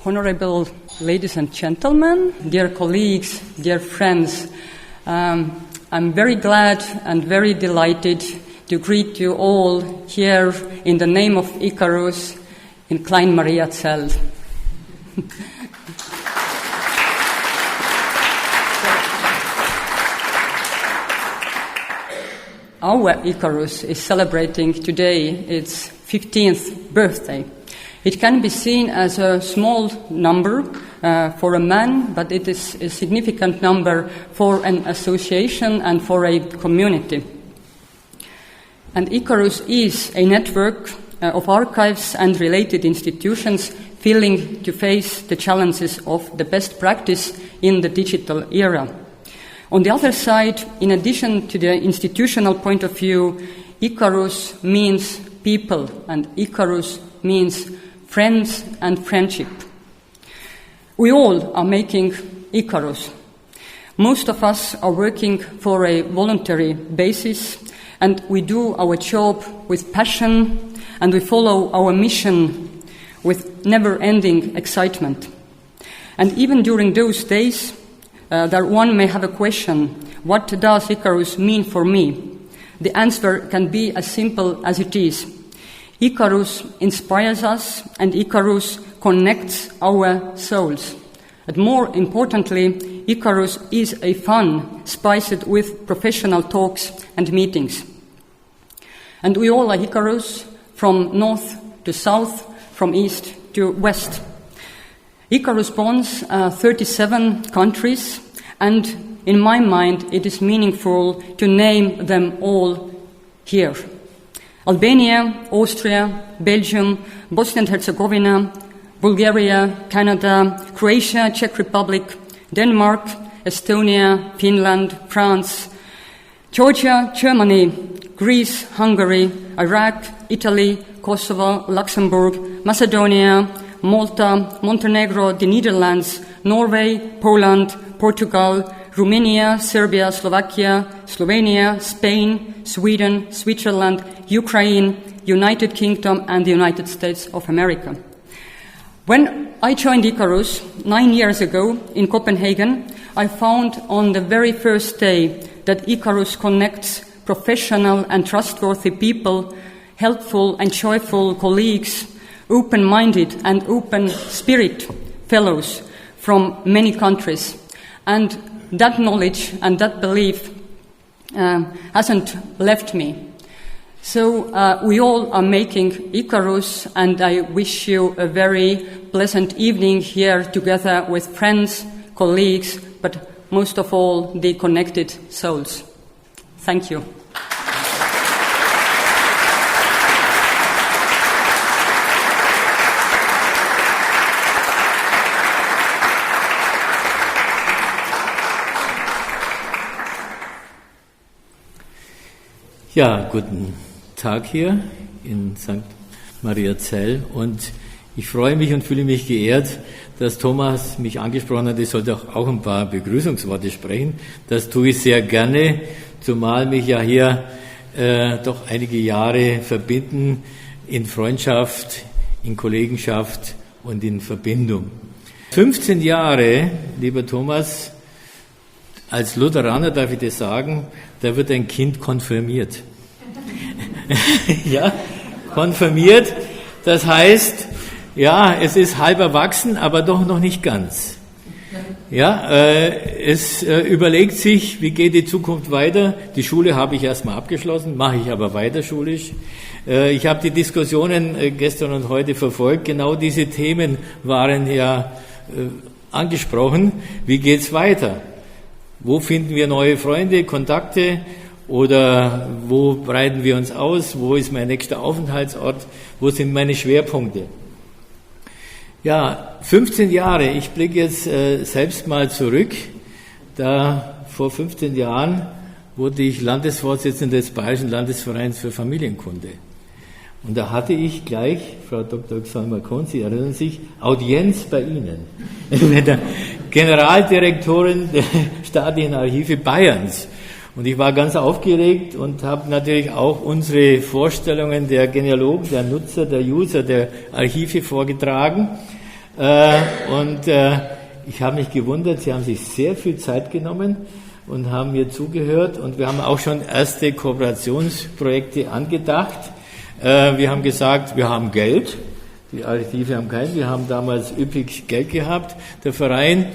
Honorable ladies and gentlemen, dear colleagues, dear friends, I'm very glad and very delighted to greet you all here in the name of ICARUS in Klein-Mariazell. Our ICARUS is celebrating today its 15th birthday. It can be seen as a small number for a man, but it is a significant number for an association and for a community. And ICARUS is a network of archives and related institutions willing to face the challenges of the best practice in the digital era. On the other side, in addition to the institutional point of view, ICARUS means people, and ICARUS means friends and friendship. We all are making ICARUS. Most of us are working for a voluntary basis, and we do our job with passion, and we follow our mission with never-ending excitement. And even during those days, that one may have a question, what does ICARUS mean for me? The answer can be as simple as it is. ICARUS inspires us, and ICARUS connects our souls. And more importantly, ICARUS is a fun spiced with professional talks and meetings. And we all are ICARUS from north to south, from east to west. ICARUS bonds 37 countries, and in my mind it is meaningful to name them all here. Albania, Austria, Belgium, Bosnia and Herzegovina, Bulgaria, Canada, Croatia, Czech Republic, Denmark, Estonia, Finland, France, Georgia, Germany, Greece, Hungary, Iraq, Italy, Kosovo, Luxembourg, Macedonia, Malta, Montenegro, the Netherlands, Norway, Poland, Portugal, Romania, Serbia, Slovakia, Slovenia, Spain, Sweden, Switzerland, Ukraine, United Kingdom, and the United States of America. When I joined ICARUS 9 years ago in Copenhagen, I found on the very first day that ICARUS connects professional and trustworthy people, helpful and joyful colleagues, open-minded and open-spirit fellows from many countries. And that knowledge and that belief hasn't left me. So we all are making ICARUS, and I wish you a very pleasant evening here together with friends, colleagues, but most of all, the connected souls. Thank you. Ja, guten Tag hier in St. Mariazell, und ich freue mich und fühle mich geehrt, dass Thomas mich angesprochen hat, ich sollte auch ein paar Begrüßungsworte sprechen. Das tue ich sehr gerne, zumal mich ja hier doch einige Jahre verbinden in Freundschaft, in Kollegenschaft und in Verbindung. 15 Jahre, lieber Thomas, als Lutheraner darf ich das sagen, da wird ein Kind konfirmiert. Ja, konfirmiert, das heißt, ja, es ist halb erwachsen, aber doch noch nicht ganz. Ja, es überlegt sich, wie geht die Zukunft weiter. Die Schule habe ich erstmal abgeschlossen, mache ich aber weiter schulisch. Ich habe die Diskussionen gestern und heute verfolgt. Genau diese Themen waren ja angesprochen. Wie geht's weiter? Wo finden wir neue Freunde, Kontakte, oder wo breiten wir uns aus? Wo ist mein nächster Aufenthaltsort? Wo sind meine Schwerpunkte? Ja, 15 Jahre. Ich blicke jetzt selbst mal zurück. Da vor 15 Jahren wurde ich Landesvorsitzender des Bayerischen Landesvereins für Familienkunde. Und da hatte ich gleich, Frau Dr. Ksoll-Marcon, Sie erinnern sich, Audienz bei Ihnen, mit der Generaldirektorin der Staatlichen Archive Bayerns. Und ich war ganz aufgeregt und habe natürlich auch unsere Vorstellungen der Genealogen, der Nutzer, der User der Archive vorgetragen. Ich habe mich gewundert, Sie haben sich sehr viel Zeit genommen und haben mir zugehört und wir haben auch schon erste Kooperationsprojekte angedacht. Wir haben gesagt, wir haben Geld, die Archive haben kein, wir haben damals üppig Geld gehabt, der Verein.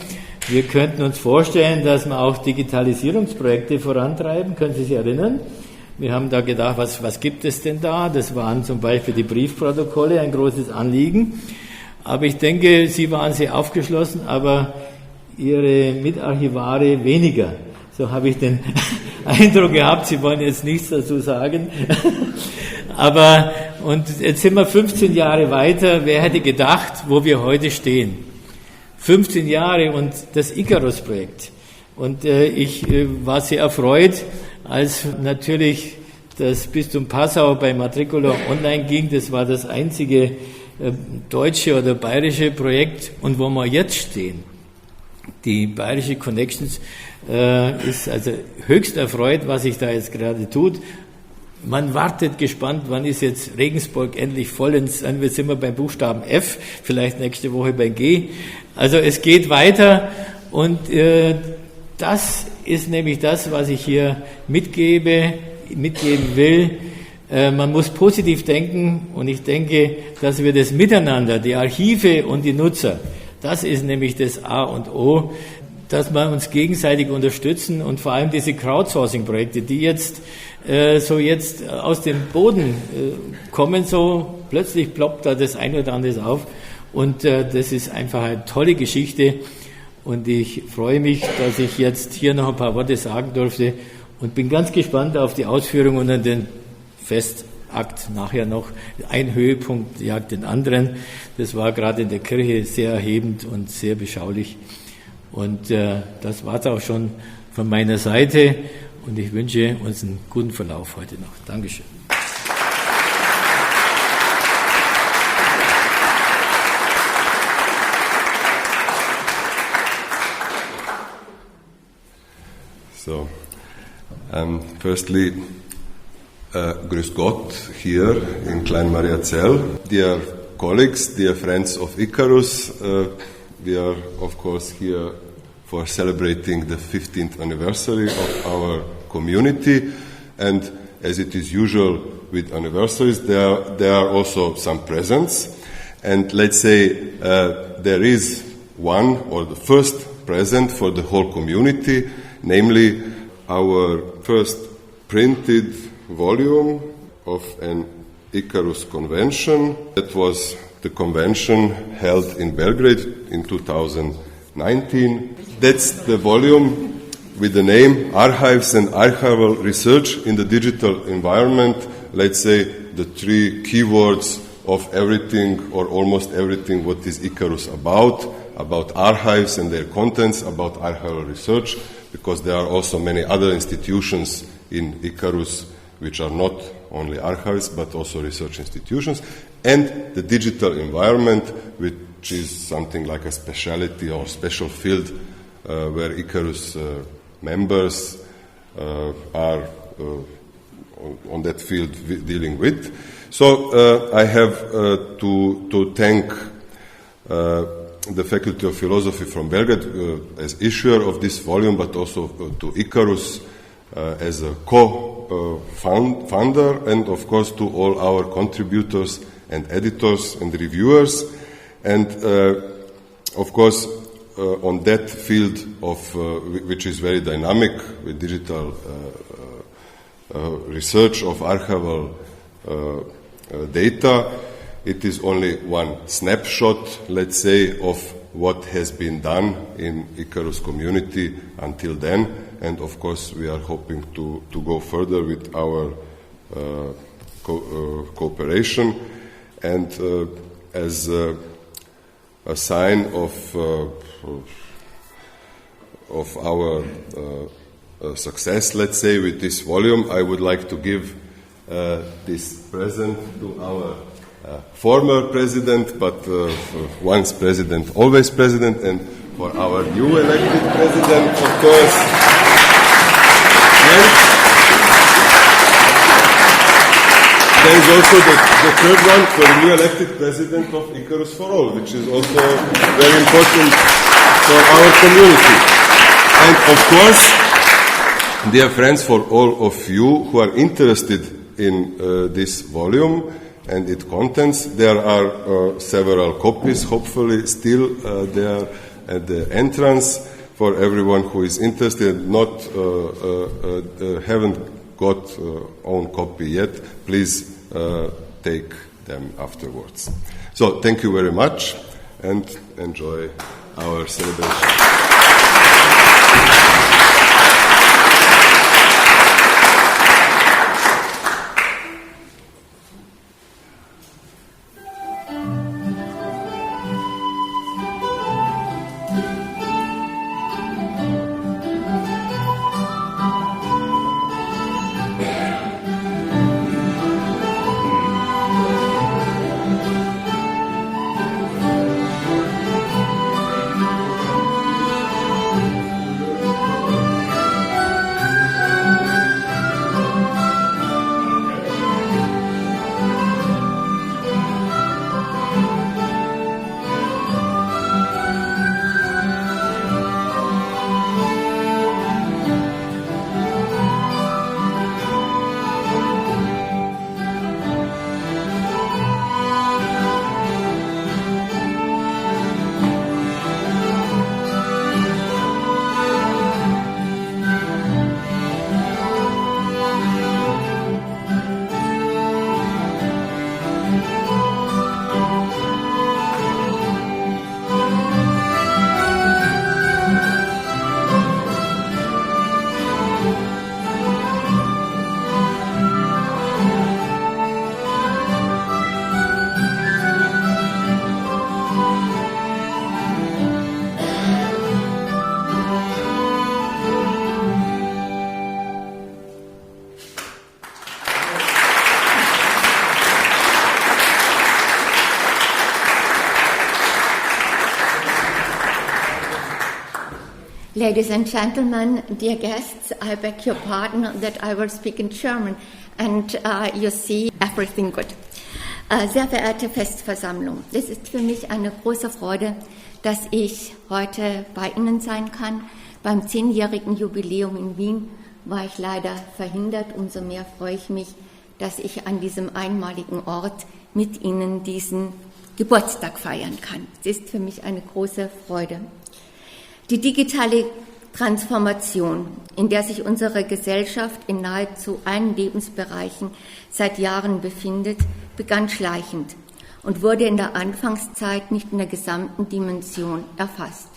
Wir könnten uns vorstellen, dass wir auch Digitalisierungsprojekte vorantreiben, können Sie sich erinnern? Wir haben da gedacht, was gibt es denn da? Das waren zum Beispiel die Briefprotokolle, ein großes Anliegen. Aber ich denke, Sie waren sehr aufgeschlossen, aber Ihre Mitarchivare weniger. So habe ich den Eindruck gehabt, Sie wollen jetzt nichts dazu sagen. Aber, und jetzt sind wir 15 Jahre weiter. Wer hätte gedacht, wo wir heute stehen? 15 Jahre und das ICARUS-Projekt. Und ich war sehr erfreut, als natürlich das Bistum Passau bei Matricula online ging. Das war das einzige deutsche oder bayerische Projekt. Und wo wir jetzt stehen, die bayerische Connections, ist also höchst erfreut, was sich da jetzt gerade tut. Man wartet gespannt, wann ist jetzt Regensburg endlich vollends, dann sind wir beim Buchstaben F, vielleicht nächste Woche beim G. Also es geht weiter und das ist nämlich das, was ich hier mitgeben will. Man muss positiv denken und ich denke, dass wir das Miteinander, die Archive und die Nutzer, das ist nämlich das A und O, dass wir uns gegenseitig unterstützen und vor allem diese Crowdsourcing-Projekte, die jetzt aus dem Boden kommen, so plötzlich ploppt da das eine oder andere auf und das ist einfach eine tolle Geschichte und ich freue mich, dass ich jetzt hier noch ein paar Worte sagen durfte und bin ganz gespannt auf die Ausführungen und den Festakt nachher noch. Ein Höhepunkt jagt den anderen. Das war gerade in der Kirche sehr erhebend und sehr beschaulich. Und das war es auch schon von meiner Seite und ich wünsche uns einen guten Verlauf heute noch. Dankeschön. So, firstly, grüß Gott here in Klein-Mariazell. Dear colleagues, dear friends of ICARUS, we are, of course, here for celebrating the 15th anniversary of our community. And as it is usual with anniversaries, there are also some presents. And let's say there is one, or the first present for the whole community, namely our first printed volume of an ICARUS convention. That was the convention held in Belgrade in 2019. That's the volume with the name Archives and Archival Research in the Digital Environment. Let's say the three keywords of everything or almost everything what is ICARUS about archives and their contents, about archival research, because there are also many other institutions in ICARUS which are not only archives but also research institutions, and the digital environment, which is something like a specialty or special field where ICARUS members are on that field dealing with. So I have to thank the Faculty of Philosophy from Belgrade as issuer of this volume, but also to ICARUS as a co-founder, and of course to all our contributors and editors and reviewers, and of course on that field of which is very dynamic with digital research of archival data. It is only one snapshot, let's say, of what has been done in ICARUS community until then, and of course we are hoping to go further with our cooperation, and as a sign of our success, let's say, with this volume, I would like to give this present to our former president, but once president, always president, and for our new elected president, of course. And there is also the third one for the new elected president of ICARUS4all, which is also very important for our community. And of course, dear friends, for all of you who are interested in this volume and its contents, there are several copies, hopefully still there at the entrance for everyone who is interested. Haven't got own copy yet, please take them afterwards. So thank you very much and enjoy our celebration. Ladies and gentlemen, dear guests, I beg your pardon that I will speak in German and you see everything good. Sehr verehrte Festversammlung, es ist für mich eine große Freude, dass ich heute bei Ihnen sein kann. Beim 10-jährigen Jubiläum in Wien war ich leider verhindert. Umso mehr freue ich mich, dass ich an diesem einmaligen Ort mit Ihnen diesen Geburtstag feiern kann. Es ist für mich eine große Freude. Die digitale Transformation, in der sich unsere Gesellschaft in nahezu allen Lebensbereichen seit Jahren befindet, begann schleichend und wurde in der Anfangszeit nicht in der gesamten Dimension erfasst.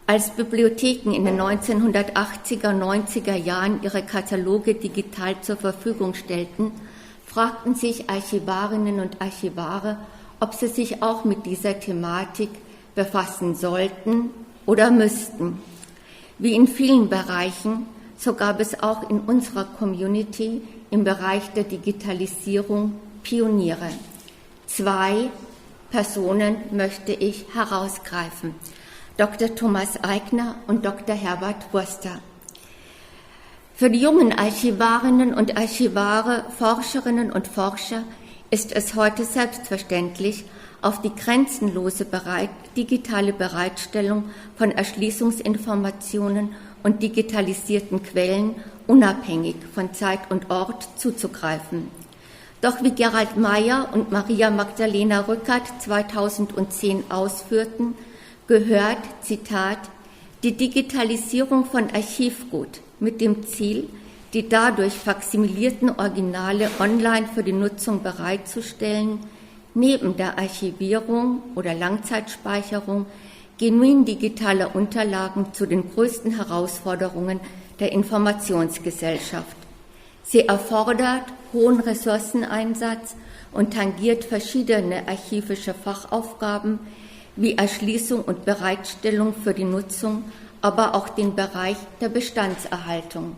Als Bibliotheken in den 1980er, 90er Jahren ihre Kataloge digital zur Verfügung stellten, fragten sich Archivarinnen und Archivare, ob sie sich auch mit dieser Thematik befassen sollten oder müssten. Wie in vielen Bereichen, so gab es auch in unserer Community im Bereich der Digitalisierung Pioniere. 2 Personen möchte ich herausgreifen: Dr. Thomas Aigner und Dr. Herbert Wurster. Für die jungen Archivarinnen und Archivare, Forscherinnen und Forscher ist es heute selbstverständlich, auf die grenzenlose digitale Bereitstellung von Erschließungsinformationen und digitalisierten Quellen unabhängig von Zeit und Ort zuzugreifen. Doch wie Gerald Meyer und Maria Magdalena Rückert 2010 ausführten, gehört, Zitat, die Digitalisierung von Archivgut mit dem Ziel, die dadurch faksimilierten Originale online für die Nutzung bereitzustellen, neben der Archivierung oder Langzeitspeicherung genuin digitaler Unterlagen zu den größten Herausforderungen der Informationsgesellschaft. Sie erfordert hohen Ressourceneinsatz und tangiert verschiedene archivische Fachaufgaben wie Erschließung und Bereitstellung für die Nutzung, aber auch den Bereich der Bestandserhaltung.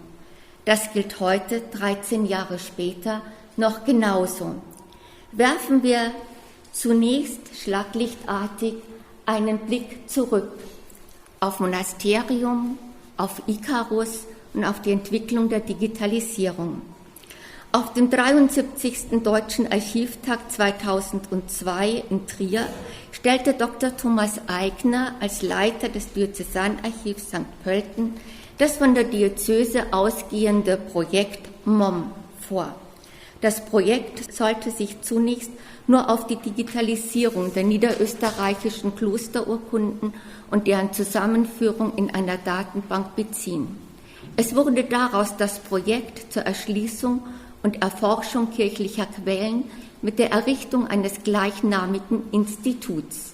Das gilt heute, 13 Jahre später, noch genauso. Werfen wir zunächst schlaglichtartig einen Blick zurück auf Monasterium, auf ICARUS und auf die Entwicklung der Digitalisierung. Auf dem 73. Deutschen Archivtag 2002 in Trier stellte Dr. Thomas Aigner als Leiter des Diözesanarchivs St. Pölten das von der Diözese ausgehende Projekt MOM vor. Das Projekt sollte sich zunächst nur auf die Digitalisierung der niederösterreichischen Klosterurkunden und deren Zusammenführung in einer Datenbank beziehen. Es wurde daraus das Projekt zur Erschließung und Erforschung kirchlicher Quellen mit der Errichtung eines gleichnamigen Instituts.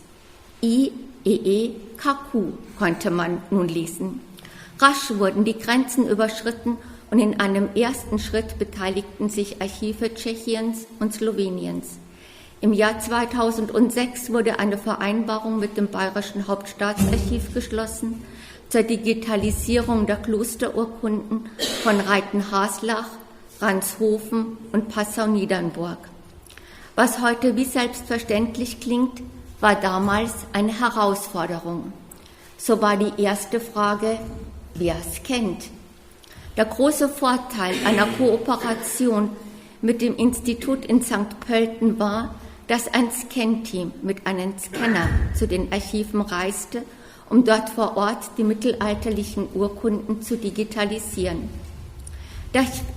ICARUS konnte man nun lesen. Rasch wurden die Grenzen überschritten und in einem ersten Schritt beteiligten sich Archive Tschechiens und Sloweniens. Im Jahr 2006 wurde eine Vereinbarung mit dem Bayerischen Hauptstaatsarchiv geschlossen zur Digitalisierung der Klosterurkunden von Reitenhaslach, Ranshofen und Passau-Niedernburg. Was heute wie selbstverständlich klingt, war damals eine Herausforderung. So war die erste Frage, wer scannt? Der große Vorteil einer Kooperation mit dem Institut in St. Pölten war, dass ein Scan-Team mit einem Scanner zu den Archiven reiste, um dort vor Ort die mittelalterlichen Urkunden zu digitalisieren.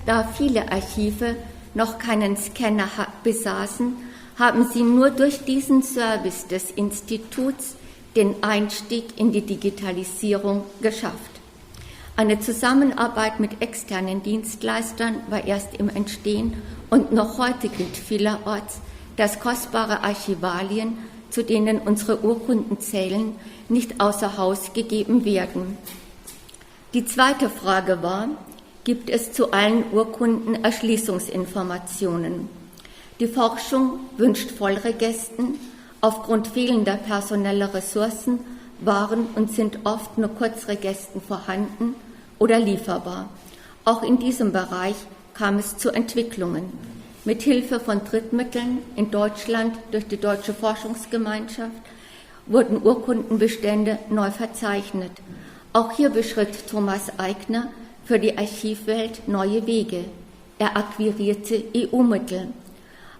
Da viele Archive noch keinen Scanner besaßen, haben sie nur durch diesen Service des Instituts den Einstieg in die Digitalisierung geschafft. Eine Zusammenarbeit mit externen Dienstleistern war erst im Entstehen und noch heute gilt vielerorts, dass kostbare Archivalien, zu denen unsere Urkunden zählen, nicht außer Haus gegeben werden. Die zweite Frage war, gibt es zu allen Urkunden Erschließungsinformationen? Die Forschung wünscht Vollregesten. Aufgrund fehlender personeller Ressourcen waren und sind oft nur Kurzregesten vorhanden oder lieferbar. Auch in diesem Bereich kam es zu Entwicklungen. Mit Hilfe von Drittmitteln in Deutschland durch die Deutsche Forschungsgemeinschaft wurden Urkundenbestände neu verzeichnet. Auch hier beschritt Thomas Aigner für die Archivwelt neue Wege. Er akquirierte EU-Mittel.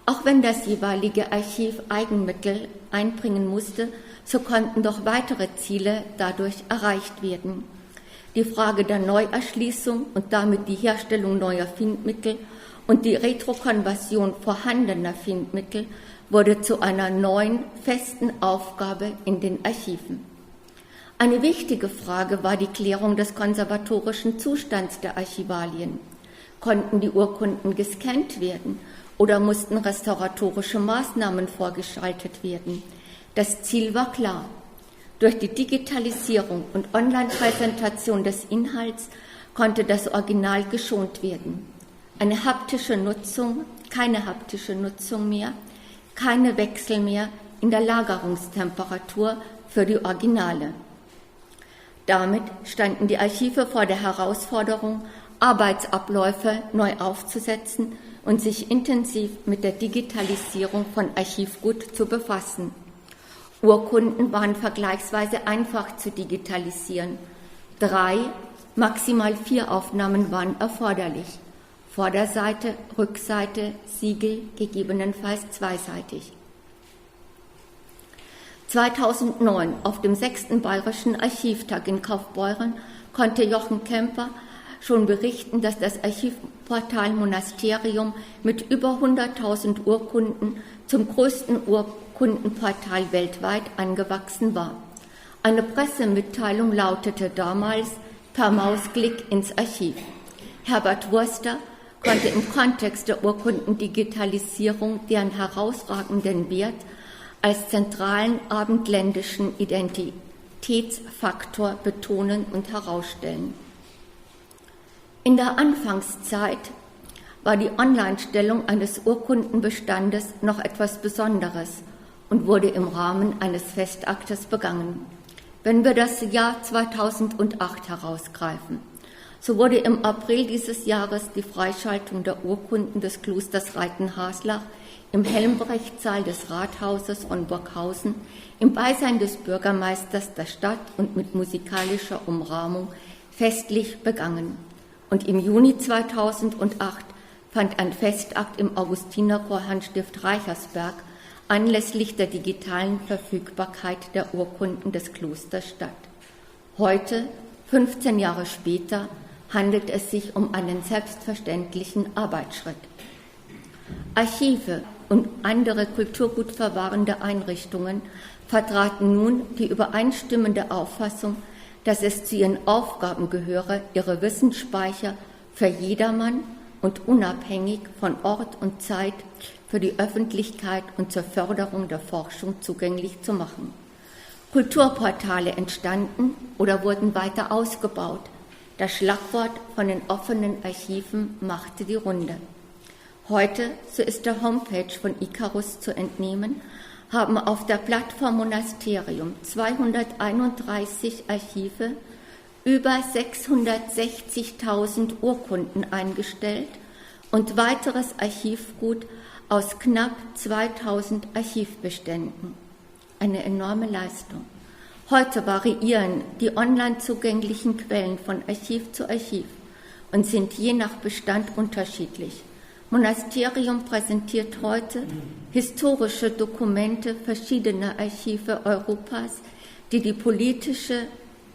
Auch wenn das jeweilige Archiv Eigenmittel einbringen musste, so konnten doch weitere Ziele dadurch erreicht werden. Die Frage der Neuerschließung und damit die Herstellung neuer Findmittel und die Retrokonversion vorhandener Findmittel wurde zu einer neuen, festen Aufgabe in den Archiven. Eine wichtige Frage war die Klärung des konservatorischen Zustands der Archivalien. Konnten die Urkunden gescannt werden oder mussten restauratorische Maßnahmen vorgeschaltet werden? Das Ziel war klar. Durch die Digitalisierung und Online-Präsentation des Inhalts konnte das Original geschont werden. Keine haptische Nutzung mehr, keine Wechsel mehr in der Lagerungstemperatur für die Originale. Damit standen die Archive vor der Herausforderung, Arbeitsabläufe neu aufzusetzen und sich intensiv mit der Digitalisierung von Archivgut zu befassen. Urkunden waren vergleichsweise einfach zu digitalisieren. 3, maximal 4 Aufnahmen waren erforderlich. Vorderseite, Rückseite, Siegel, gegebenenfalls zweiseitig. 2009 auf dem 6. Bayerischen Archivtag in Kaufbeuren konnte Jochen Kemper schon berichten, dass das Archivportal Monasterium mit über 100.000 Urkunden zum größten Urkundenportal weltweit angewachsen war. Eine Pressemitteilung lautete damals per Mausklick ins Archiv. Herbert Wurster konnte im Kontext der Urkundendigitalisierung deren herausragenden Wert als zentralen abendländischen Identitätsfaktor betonen und herausstellen. In der Anfangszeit war die Online-Stellung eines Urkundenbestandes noch etwas Besonderes und wurde im Rahmen eines Festaktes begangen. Wenn wir das Jahr 2008 herausgreifen, so wurde im April dieses Jahres die Freischaltung der Urkunden des Klosters Reitenhaslach im Helmbrechtsaal des Rathauses von Burghausen im Beisein des Bürgermeisters der Stadt und mit musikalischer Umrahmung festlich begangen. Und im Juni 2008 fand ein Festakt im Augustinerchor-Handstift Reichersberg anlässlich der digitalen Verfügbarkeit der Urkunden des Klosters statt. Heute, 15 Jahre später, handelt es sich um einen selbstverständlichen Arbeitsschritt. Archive und andere kulturgutverwahrende Einrichtungen vertraten nun die übereinstimmende Auffassung, dass es zu ihren Aufgaben gehöre, ihre Wissensspeicher für jedermann und unabhängig von Ort und Zeit für die Öffentlichkeit und zur Förderung der Forschung zugänglich zu machen. Kulturportale entstanden oder wurden weiter ausgebaut. Das Schlagwort von den offenen Archiven machte die Runde. Heute, so ist der Homepage von ICARUS zu entnehmen, haben auf der Plattform Monasterium 231 Archive über 660.000 Urkunden eingestellt und weiteres Archivgut aus knapp 2000 Archivbeständen. Eine enorme Leistung. Heute variieren die online zugänglichen Quellen von Archiv zu Archiv und sind je nach Bestand unterschiedlich. Monasterium präsentiert heute historische Dokumente verschiedener Archive Europas, die die politische,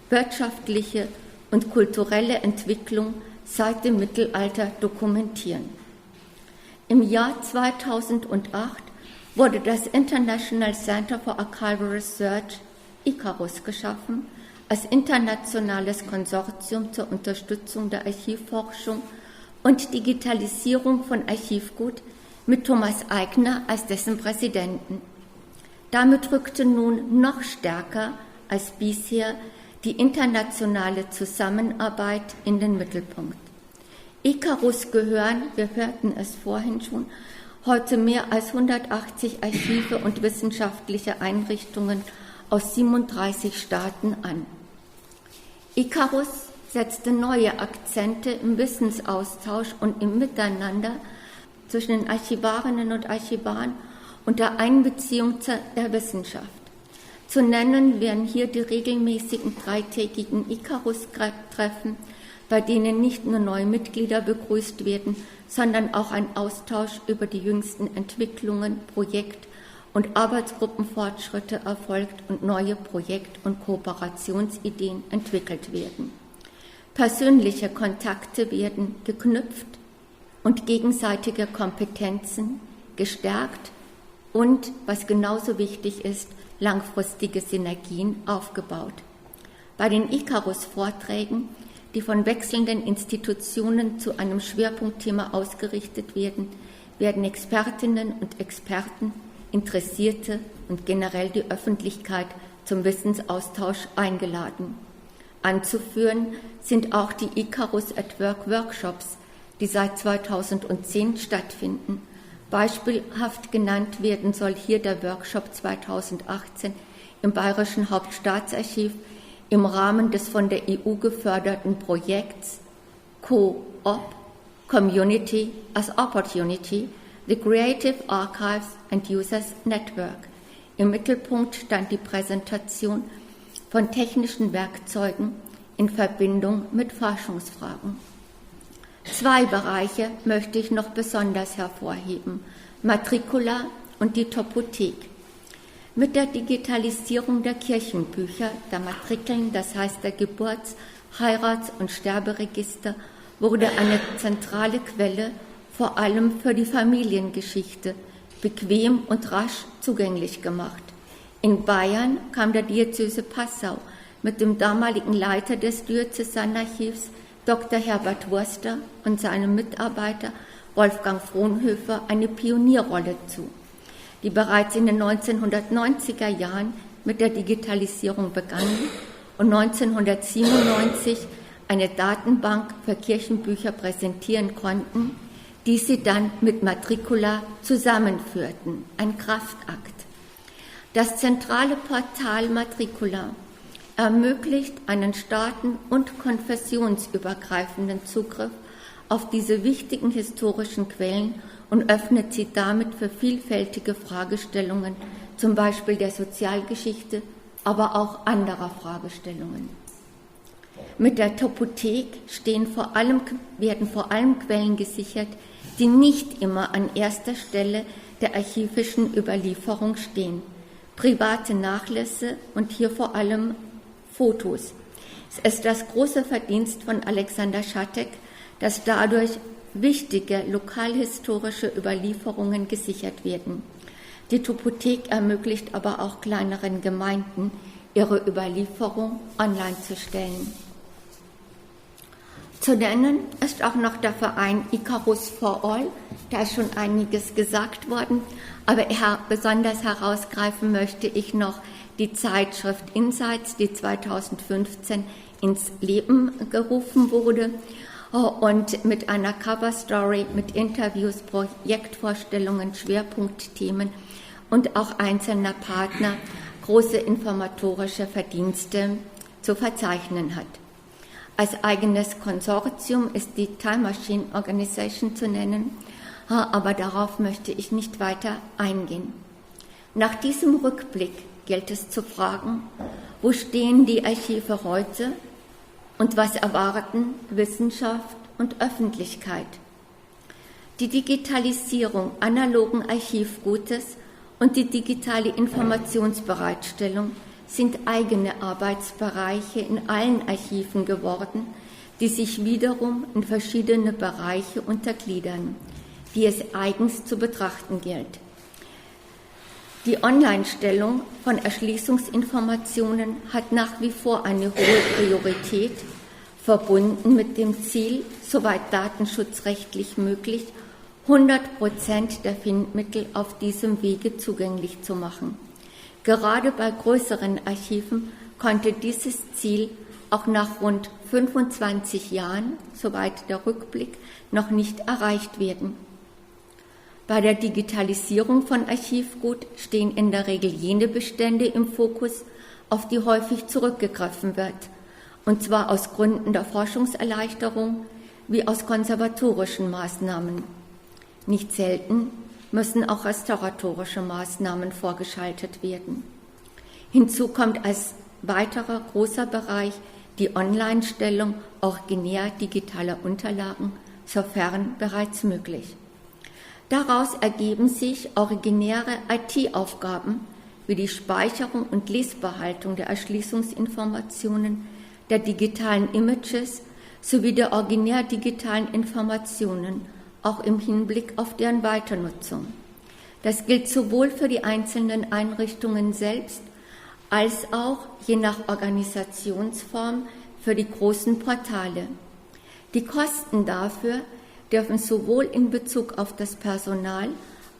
wirtschaftliche und kulturelle Entwicklung seit dem Mittelalter dokumentieren. Im Jahr 2008 wurde das International Center for Archival Research, ICARUS, geschaffen, als internationales Konsortium zur Unterstützung der Archivforschung und Digitalisierung von Archivgut mit Thomas Aigner als dessen Präsidenten. Damit rückte nun noch stärker als bisher die internationale Zusammenarbeit in den Mittelpunkt. ICARUS gehören, wir hörten es vorhin schon, heute mehr als 180 Archive und wissenschaftliche Einrichtungen aus 37 Staaten an. ICARUS setzte neue Akzente im Wissensaustausch und im Miteinander zwischen den Archivarinnen und Archivaren und der Einbeziehung der Wissenschaft. Zu nennen wären hier die regelmäßigen dreitägigen ICARUS-Treffen, bei denen nicht nur neue Mitglieder begrüßt werden, sondern auch ein Austausch über die jüngsten Entwicklungen, Projekt- und Arbeitsgruppenfortschritte erfolgt und neue Projekt- und Kooperationsideen entwickelt werden. Persönliche Kontakte werden geknüpft und gegenseitige Kompetenzen gestärkt und, was genauso wichtig ist, langfristige Synergien aufgebaut. Bei den ICARUS-Vorträgen, die von wechselnden Institutionen zu einem Schwerpunktthema ausgerichtet werden, werden Expertinnen und Experten, Interessierte und generell die Öffentlichkeit zum Wissensaustausch eingeladen. Anzuführen sind auch die ICARUS at Work Workshops, die seit 2010 stattfinden. Beispielhaft genannt werden soll hier der Workshop 2018 im Bayerischen Hauptstaatsarchiv im Rahmen des von der EU geförderten Projekts Co-op Community as Opportunity, the Creative Archives and Users Network. Im Mittelpunkt stand die Präsentation von technischen Werkzeugen in Verbindung mit Forschungsfragen. 2 Bereiche möchte ich noch besonders hervorheben: Matricula und die Topothek. Mit der Digitalisierung der Kirchenbücher, der Matrikeln, das heißt der Geburts-, Heirats- und Sterberegister, wurde eine zentrale Quelle vor allem für die Familiengeschichte bequem und rasch zugänglich gemacht. In Bayern kam der Diözese Passau mit dem damaligen Leiter des Diözesanarchivs, Dr. Herbert Wurster, und seinem Mitarbeiter Wolfgang Frohnhöfer eine Pionierrolle zu, die bereits in den 1990er Jahren mit der Digitalisierung begannen und 1997 eine Datenbank für Kirchenbücher präsentieren konnten, die sie dann mit Matricula zusammenführten, ein Kraftakt. Das zentrale Portal Matricula ermöglicht einen staaten- und konfessionsübergreifenden Zugriff auf diese wichtigen historischen Quellen und öffnet sie damit für vielfältige Fragestellungen, zum Beispiel der Sozialgeschichte, aber auch anderer Fragestellungen. Mit der Topothek werden vor allem Quellen gesichert, die nicht immer an erster Stelle der archivischen Überlieferung stehen. Private Nachlässe und hier vor allem Fotos. Es ist das große Verdienst von Alexander Schattek, dass dadurch wichtige lokalhistorische Überlieferungen gesichert werden. Die Topothek ermöglicht aber auch kleineren Gemeinden, ihre Überlieferung online zu stellen. Zu nennen ist auch noch der Verein ICARUS4all, da ist schon einiges gesagt worden, aber besonders herausgreifen möchte ich noch die Zeitschrift Insights, die 2015 ins Leben gerufen wurde und mit einer Coverstory, mit Interviews, Projektvorstellungen, Schwerpunktthemen und auch einzelner Partner große informatorische Verdienste zu verzeichnen hat. Als eigenes Konsortium ist die Time Machine Organization zu nennen, aber darauf möchte ich nicht weiter eingehen. Nach diesem Rückblick gilt es zu fragen, wo stehen die Archive heute und was erwarten Wissenschaft und Öffentlichkeit? Die Digitalisierung analogen Archivgutes und die digitale Informationsbereitstellung sind eigene Arbeitsbereiche in allen Archiven geworden, die sich wiederum in verschiedene Bereiche untergliedern, die es eigens zu betrachten gilt. Die Online-Stellung von Erschließungsinformationen hat nach wie vor eine hohe Priorität, verbunden mit dem Ziel, soweit datenschutzrechtlich möglich, 100% der Findmittel auf diesem Wege zugänglich zu machen. Gerade bei größeren Archiven konnte dieses Ziel auch nach rund 25 Jahren, soweit der Rückblick, noch nicht erreicht werden. Bei der Digitalisierung von Archivgut stehen in der Regel jene Bestände im Fokus, auf die häufig zurückgegriffen wird, und zwar aus Gründen der Forschungserleichterung wie aus konservatorischen Maßnahmen. Nicht selten müssen auch restauratorische Maßnahmen vorgeschaltet werden. Hinzu kommt als weiterer großer Bereich die Online-Stellung originär digitaler Unterlagen, sofern bereits möglich. Daraus ergeben sich originäre IT-Aufgaben wie die Speicherung und Lesbehaltung der Erschließungsinformationen, der digitalen Images sowie der originär digitalen Informationen, auch im Hinblick auf deren Weiternutzung. Das gilt sowohl für die einzelnen Einrichtungen selbst als auch, je nach Organisationsform, für die großen Portale. Die Kosten dafür dürfen sowohl in Bezug auf das Personal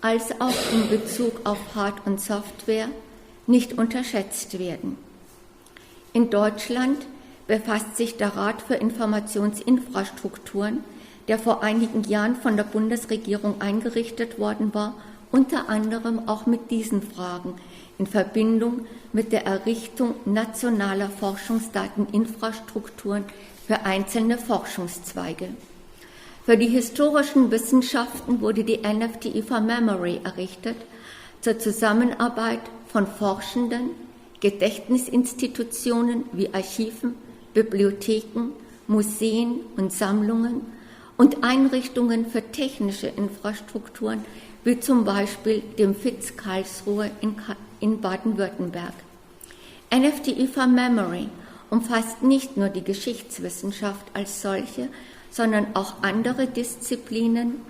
als auch in Bezug auf Hard- und Software nicht unterschätzt werden. In Deutschland befasst sich der Rat für Informationsinfrastrukturen, der vor einigen Jahren von der Bundesregierung eingerichtet worden war, unter anderem auch mit diesen Fragen in Verbindung mit der Errichtung nationaler Forschungsdateninfrastrukturen für einzelne Forschungszweige. Für die historischen Wissenschaften wurde die NFT4Memory errichtet, zur Zusammenarbeit von Forschenden, Gedächtnisinstitutionen wie Archiven, Bibliotheken, Museen und Sammlungen und Einrichtungen für technische Infrastrukturen, wie zum Beispiel dem FIZ Karlsruhe in Baden-Württemberg. NFT4Memory umfasst nicht nur die Geschichtswissenschaft als solche, sondern auch andere Disziplinen,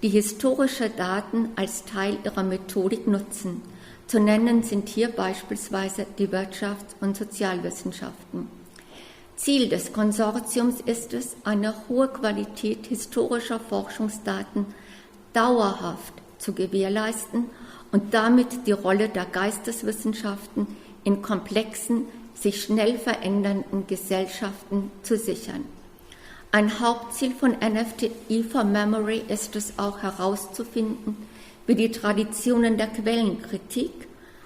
die historische Daten als Teil ihrer Methodik nutzen. Zu nennen sind hier beispielsweise die Wirtschafts- und Sozialwissenschaften. Ziel des Konsortiums ist es, eine hohe Qualität historischer Forschungsdaten dauerhaft zu gewährleisten und damit die Rolle der Geisteswissenschaften in komplexen, sich schnell verändernden Gesellschaften zu sichern. Ein Hauptziel von NFT4Memory ist es auch herauszufinden, wie die Traditionen der Quellenkritik,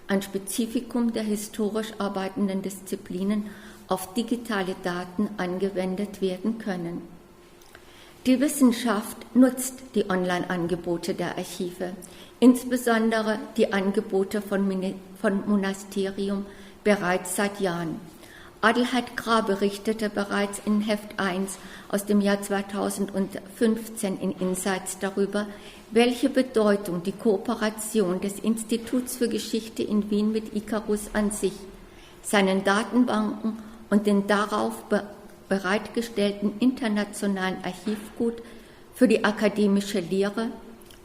ein Spezifikum der historisch arbeitenden Disziplinen, auf digitale Daten angewendet werden können. Die Wissenschaft nutzt die Online-Angebote der Archive, insbesondere die Angebote von Monasterium, bereits seit Jahren. Adelheid Grah berichtete bereits in Heft 1 aus dem Jahr 2015 in Insights darüber, welche Bedeutung die Kooperation des Instituts für Geschichte in Wien mit ICARUS an sich, seinen Datenbanken und den darauf bereitgestellten internationalen Archivgut für die akademische Lehre,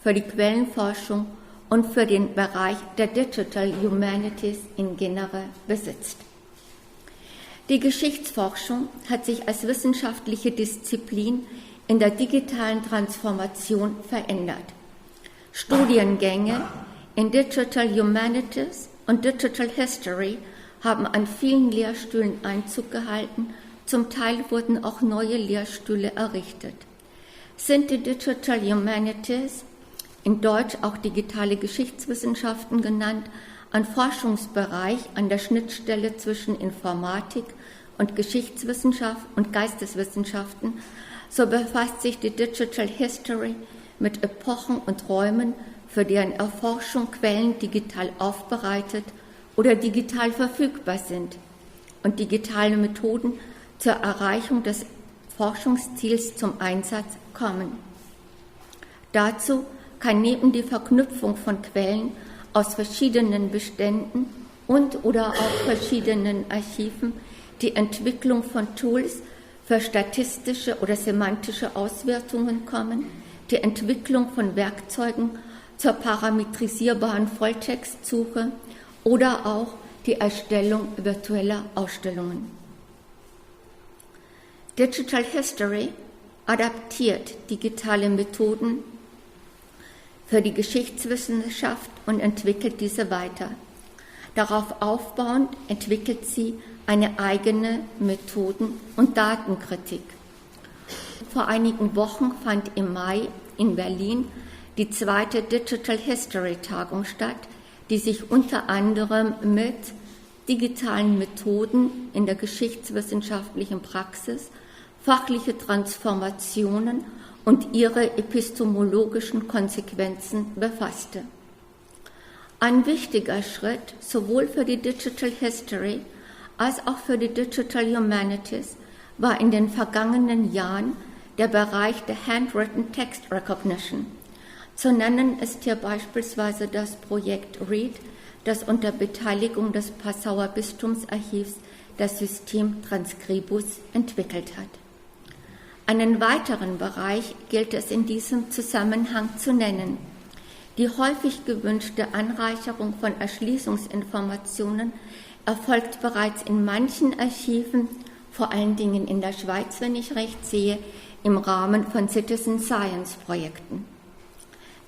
für die Quellenforschung und für den Bereich der Digital Humanities in generell besitzt. Die Geschichtsforschung hat sich als wissenschaftliche Disziplin in der digitalen Transformation verändert. Studiengänge in Digital Humanities und Digital History haben an vielen Lehrstühlen Einzug gehalten, zum Teil wurden auch neue Lehrstühle errichtet. Sind die Digital Humanities, in Deutsch auch digitale Geschichtswissenschaften genannt, ein Forschungsbereich an der Schnittstelle zwischen Informatik und Geschichtswissenschaft und Geisteswissenschaften, so befasst sich die Digital History mit Epochen und Räumen, für deren Erforschung Quellen digital aufbereitet oder digital verfügbar sind und digitale Methoden zur Erreichung des Forschungsziels zum Einsatz kommen. Dazu kann neben die Verknüpfung von Quellen aus verschiedenen Beständen und oder auch verschiedenen Archiven die Entwicklung von Tools für statistische oder semantische Auswertungen kommen, die Entwicklung von Werkzeugen zur parametrisierbaren Volltextsuche oder auch die Erstellung virtueller Ausstellungen. Digital History adaptiert digitale Methoden für die Geschichtswissenschaft und entwickelt diese weiter. Darauf aufbauend entwickelt sie eine eigene Methoden- und Datenkritik. Vor einigen Wochen fand im Mai in Berlin die zweite Digital History Tagung statt, die sich unter anderem mit digitalen Methoden in der geschichtswissenschaftlichen Praxis, fachliche Transformationen und ihre epistemologischen Konsequenzen befasste. Ein wichtiger Schritt sowohl für die Digital History als auch für die Digital Humanities war in den vergangenen Jahren der Bereich der Handwritten Text Recognition. Zu nennen ist hier beispielsweise das Projekt READ, das unter Beteiligung des Passauer Bistumsarchivs das System Transcribus entwickelt hat. Einen weiteren Bereich gilt es in diesem Zusammenhang zu nennen: die häufig gewünschte Anreicherung von Erschließungsinformationen erfolgt bereits in manchen Archiven, vor allen Dingen in der Schweiz, wenn ich recht sehe, im Rahmen von Citizen Science Projekten.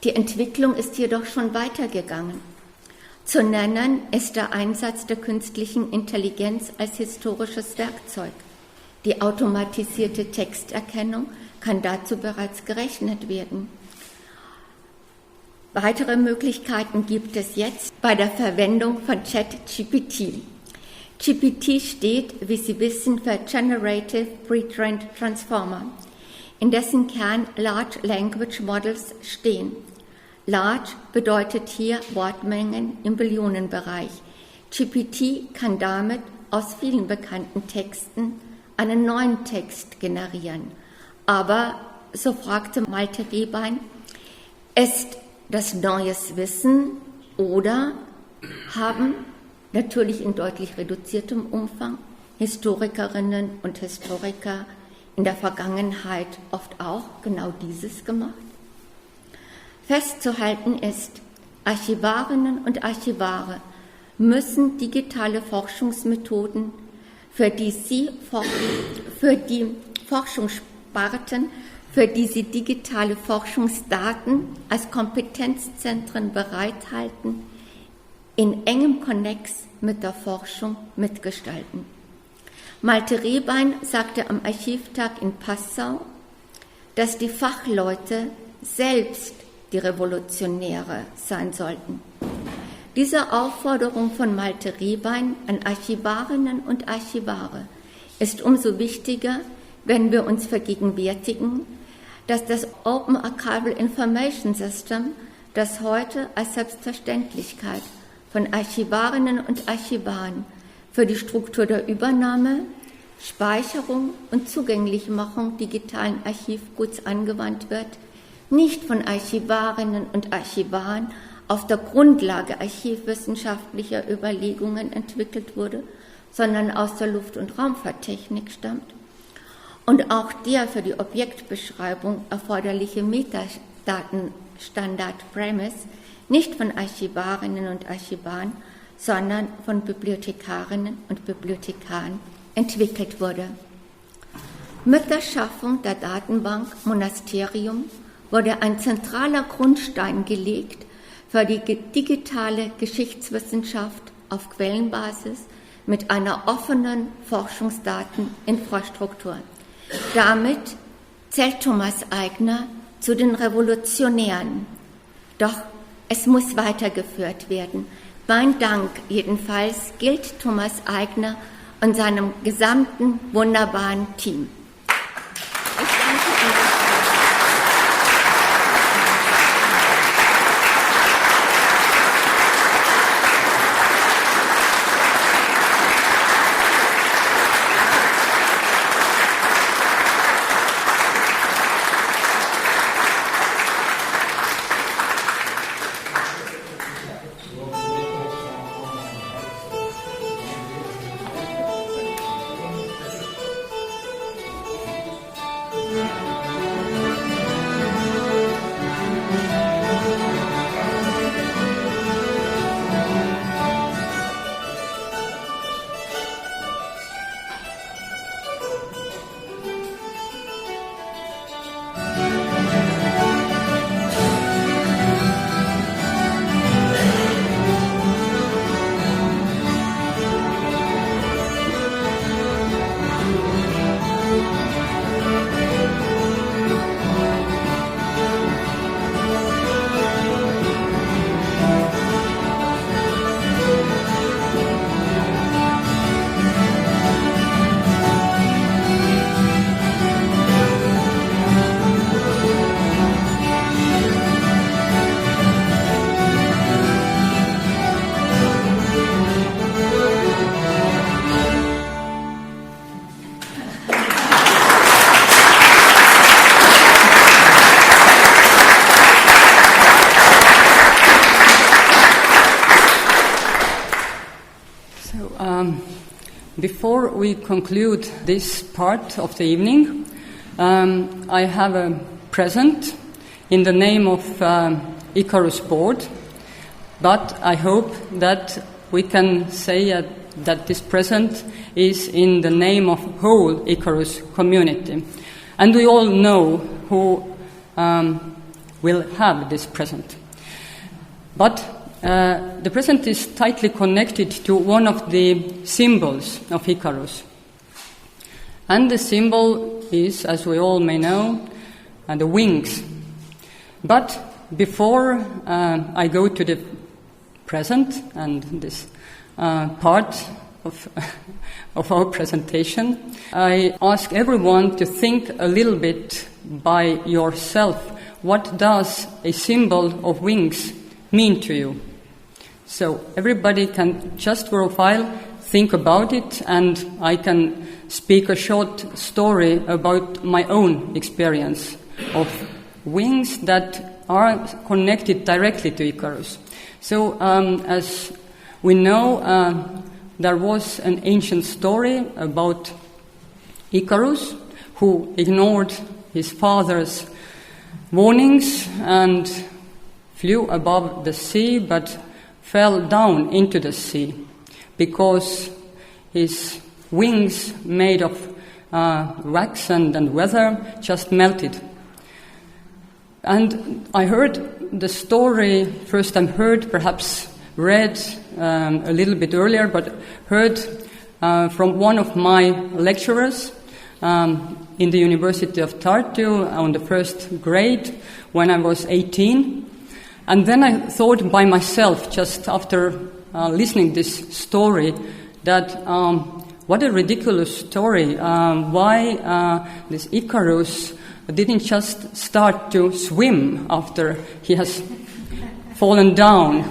Die Entwicklung ist jedoch schon weitergegangen. Zu nennen ist der Einsatz der künstlichen Intelligenz als historisches Werkzeug. Die automatisierte Texterkennung kann dazu bereits gerechnet werden. Weitere Möglichkeiten gibt es jetzt bei der Verwendung von ChatGPT. GPT steht, wie Sie wissen, für Generative Pre-trained Transformer, in dessen Kern Large Language Models stehen. Large bedeutet hier Wortmengen im Billionenbereich. GPT kann damit aus vielen bekannten Texten einen neuen Text generieren. Aber, so fragte Malte Rehbein, ist das neues Wissen oder haben natürlich in deutlich reduziertem Umfang Historikerinnen und Historiker in der Vergangenheit oft auch genau dieses gemacht? Festzuhalten ist, Archivarinnen und Archivare müssen digitale Forschungsmethoden, für die Forschungssparten, für die sie digitale Forschungsdaten als Kompetenzzentren bereithalten, in engem Konnex mit der Forschung mitgestalten. Malte Rehbein sagte am Archivtag in Passau, dass die Fachleute selbst die Revolutionäre sein sollten. Diese Aufforderung von Malte Rehbein an Archivarinnen und Archivare ist umso wichtiger, wenn wir uns vergegenwärtigen, dass das Open Archival Information System, das heute als Selbstverständlichkeit von Archivarinnen und Archivaren für die Struktur der Übernahme, Speicherung und Zugänglichmachung digitalen Archivguts angewandt wird, nicht von Archivarinnen und Archivaren auf der Grundlage archivwissenschaftlicher Überlegungen entwickelt wurde, sondern aus der Luft- und Raumfahrttechnik stammt und auch der für die Objektbeschreibung erforderliche Metadatenstandard Premise nicht von Archivarinnen und Archivaren, sondern von Bibliothekarinnen und Bibliothekaren entwickelt wurde. Mit der Schaffung der Datenbank Monasterium wurde ein zentraler Grundstein gelegt für die digitale Geschichtswissenschaft auf Quellenbasis mit einer offenen Forschungsdateninfrastruktur. Damit zählt Thomas Aigner zu den Revolutionären. Doch es muss weitergeführt werden. Mein Dank jedenfalls gilt Thomas Aigner und seinem gesamten wunderbaren Team. Ich danke Ihnen. Before we conclude this part of the evening, I have a present in the name of ICARUS board, but I hope that we can say that this present is in the name of whole ICARUS community. And we all know who will have this present. But the present is tightly connected to one of the symbols of ICARUS. And the symbol is, as we all may know, the wings. But before I go to the present and this part of our presentation, I ask everyone to think a little bit by yourself. What does a symbol of wings mean to you? So everybody can just for a while think about it, and I can speak a short story about my own experience of wings that are connected directly to ICARUS. So as we know, there was an ancient story about ICARUS who ignored his father's warnings and flew above the sea but fell down into the sea because his wings made of wax and weather just melted. And I heard the story first time heard, perhaps read a little bit earlier, but heard from one of my lecturers in the University of Tartu on the first grade when I was 18. And then I thought by myself, just after listening this story, that what a ridiculous story. Why this ICARUS didn't just start to swim after he has fallen down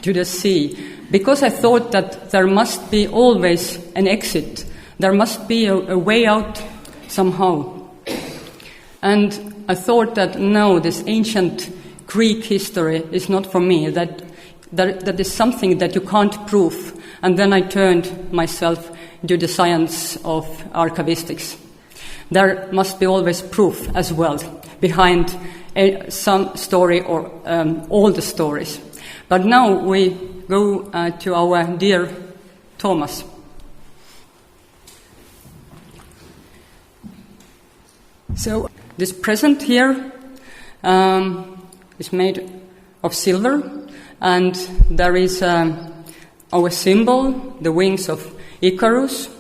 to the sea, because I thought that there must be always an exit. There must be a way out somehow. And I thought that no, this ancient Greek history is not for me, that is something that you can't prove. And then I turned myself to the science of archivistics. There must be always proof as well behind some story or all the stories. But now we go to our dear Thomas. So this present here is made of silver, and there is our symbol, the wings of Icarus.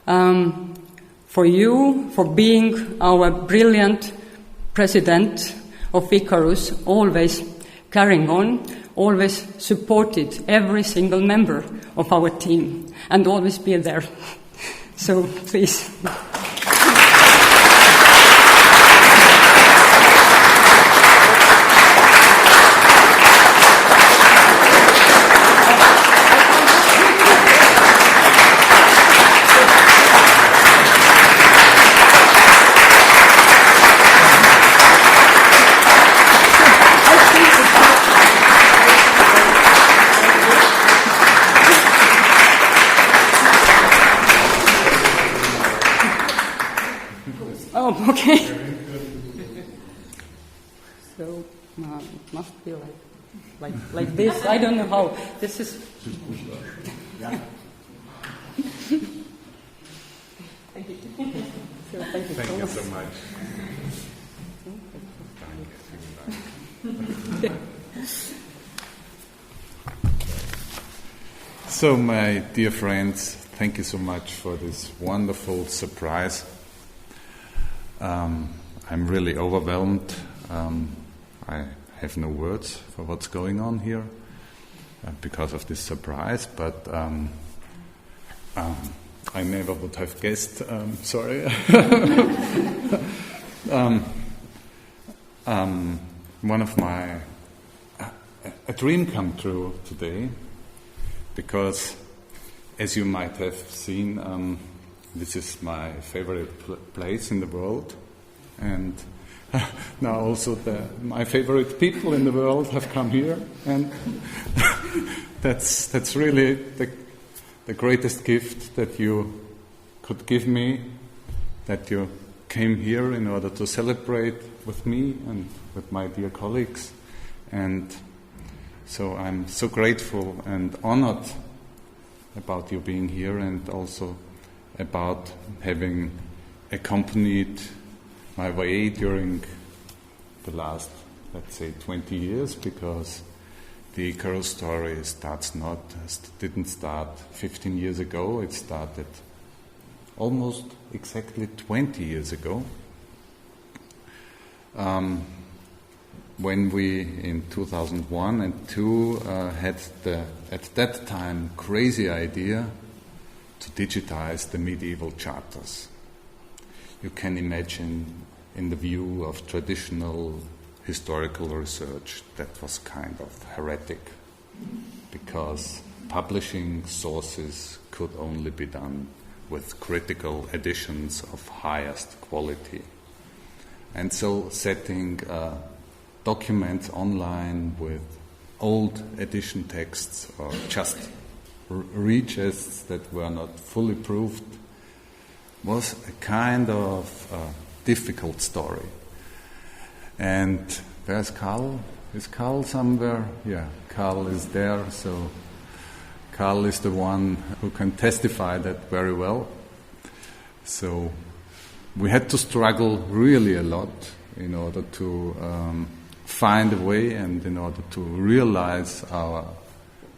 For you, for being our brilliant president of Icarus, always carrying on, always supported every single member of our team, and always be there. So please. Oh, okay. So it must be like this. I don't know how. This is. Thank you. So, thank you so much. So, my dear friends, thank you so much for this wonderful surprise. I'm really overwhelmed. I have no words for what's going on here because of this surprise, but I never would have guessed. Sorry. One of my a dream come true today, because as you might have seen, this is my favorite place in the world, and now also my favorite people in the world have come here, and that's really the greatest gift that you could give me, that you came here in order to celebrate with me and with my dear colleagues. And so I'm so grateful and honored about you being here, and also about having accompanied my way during the last, let's say, 20 years, because the ICARUS story didn't start 15 years ago. It started almost exactly 20 years ago, when we, in 2001 and 2002, had at that time, crazy idea to digitize the medieval charters. You can imagine, in the view of traditional historical research, that was kind of heretic, because publishing sources could only be done with critical editions of highest quality. And so setting documents online with old edition texts or just regests that were not fully proved was a kind of difficult story. And where's Carl? Is Carl somewhere? Yeah, Carl is there, so Carl is the one who can testify that very well. So we had to struggle really a lot in order to find a way, and in order to realize our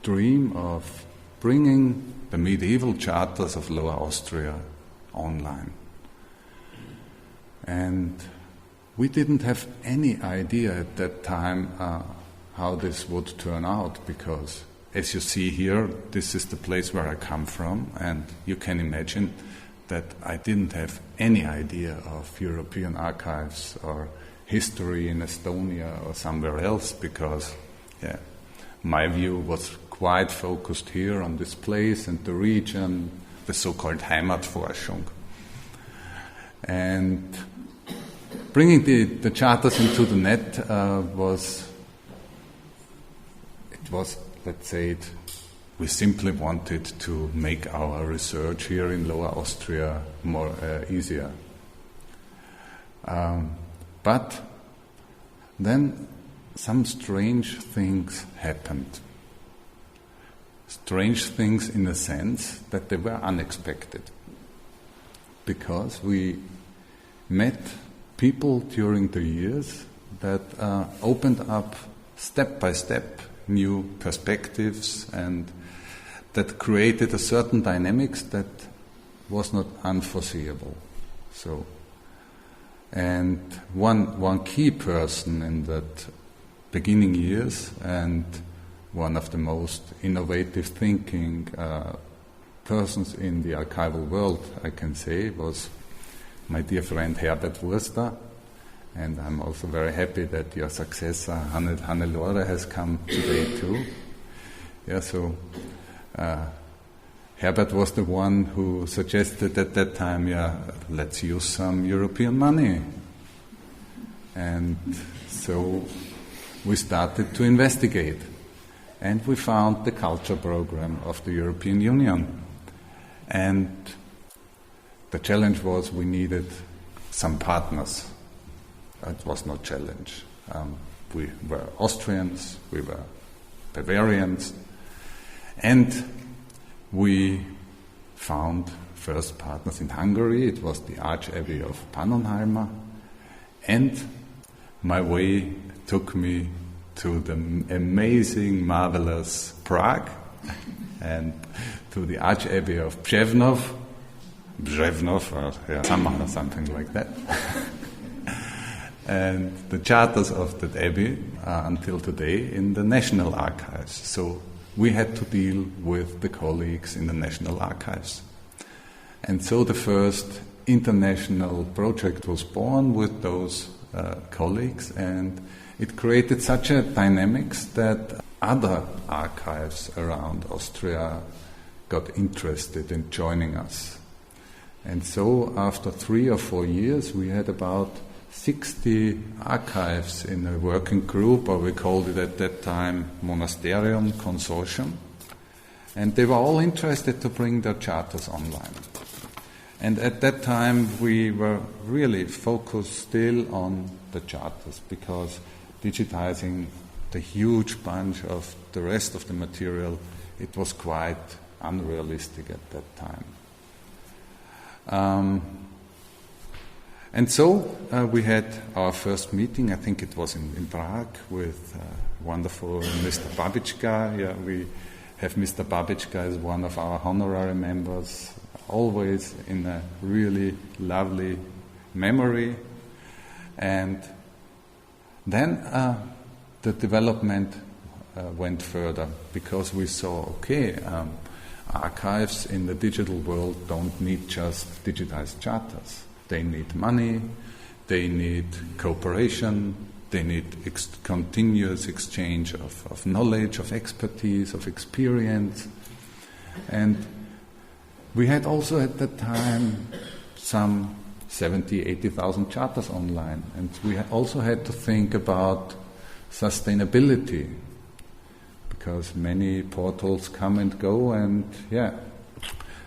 dream of bringing the medieval charters of Lower Austria online. And we didn't have any idea at that time how this would turn out, because as you see here, this is the place where I come from, and you can imagine that I didn't have any idea of European archives or history in Estonia or somewhere else, because my view was quite focused here on this place and the region, the so-called Heimatforschung. And bringing the charters into the net was, let's say, we simply wanted to make our research here in Lower Austria more easier. But then some strange things happened. Strange things in the sense that they were unexpected. Because we met people during the years that opened up step by step new perspectives and that created a certain dynamics that was not unforeseeable. So, and one key person in that beginning years and one of the most innovative thinking persons in the archival world, I can say, was my dear friend Herbert Wurster. And I'm also very happy that your successor, Hannelore, has come today too. Yeah, so Herbert was the one who suggested at that time, let's use some European money. And so we started to investigate. And we found the culture program of the European Union. And the challenge was we needed some partners. It was no challenge. We were Austrians, we were Bavarians, and we found first partners in Hungary. It was the Archabbey of Pannonhalma, and my way took me to the amazing, marvelous Prague, and to the Archabbey of Břevnov, or something like that. And the charters of that abbey are until today in the National Archives. So we had to deal with the colleagues in the National Archives. And so the first international project was born with those colleagues, and it created such a dynamics that other archives around Austria got interested in joining us. And so after 3 or 4 years, we had about 60 archives in a working group, or we called it at that time Monasterium Consortium, and they were all interested to bring their charters online. And at that time we were really focused still on the charters, because digitizing the huge bunch of the rest of the material, it was quite unrealistic at that time. And so we had our first meeting, I think it was in Prague, with wonderful Mr. Babička. Yeah, we have Mr. Babička as one of our honorary members, always in a really lovely memory. And then the development went further, because we saw, archives in the digital world don't need just digitized charters. They need money, they need cooperation, they need continuous exchange of knowledge, of expertise, of experience. And we had also at that time some 70,000, 80,000 charters online. And we also had to think about sustainability, because many portals come and go, and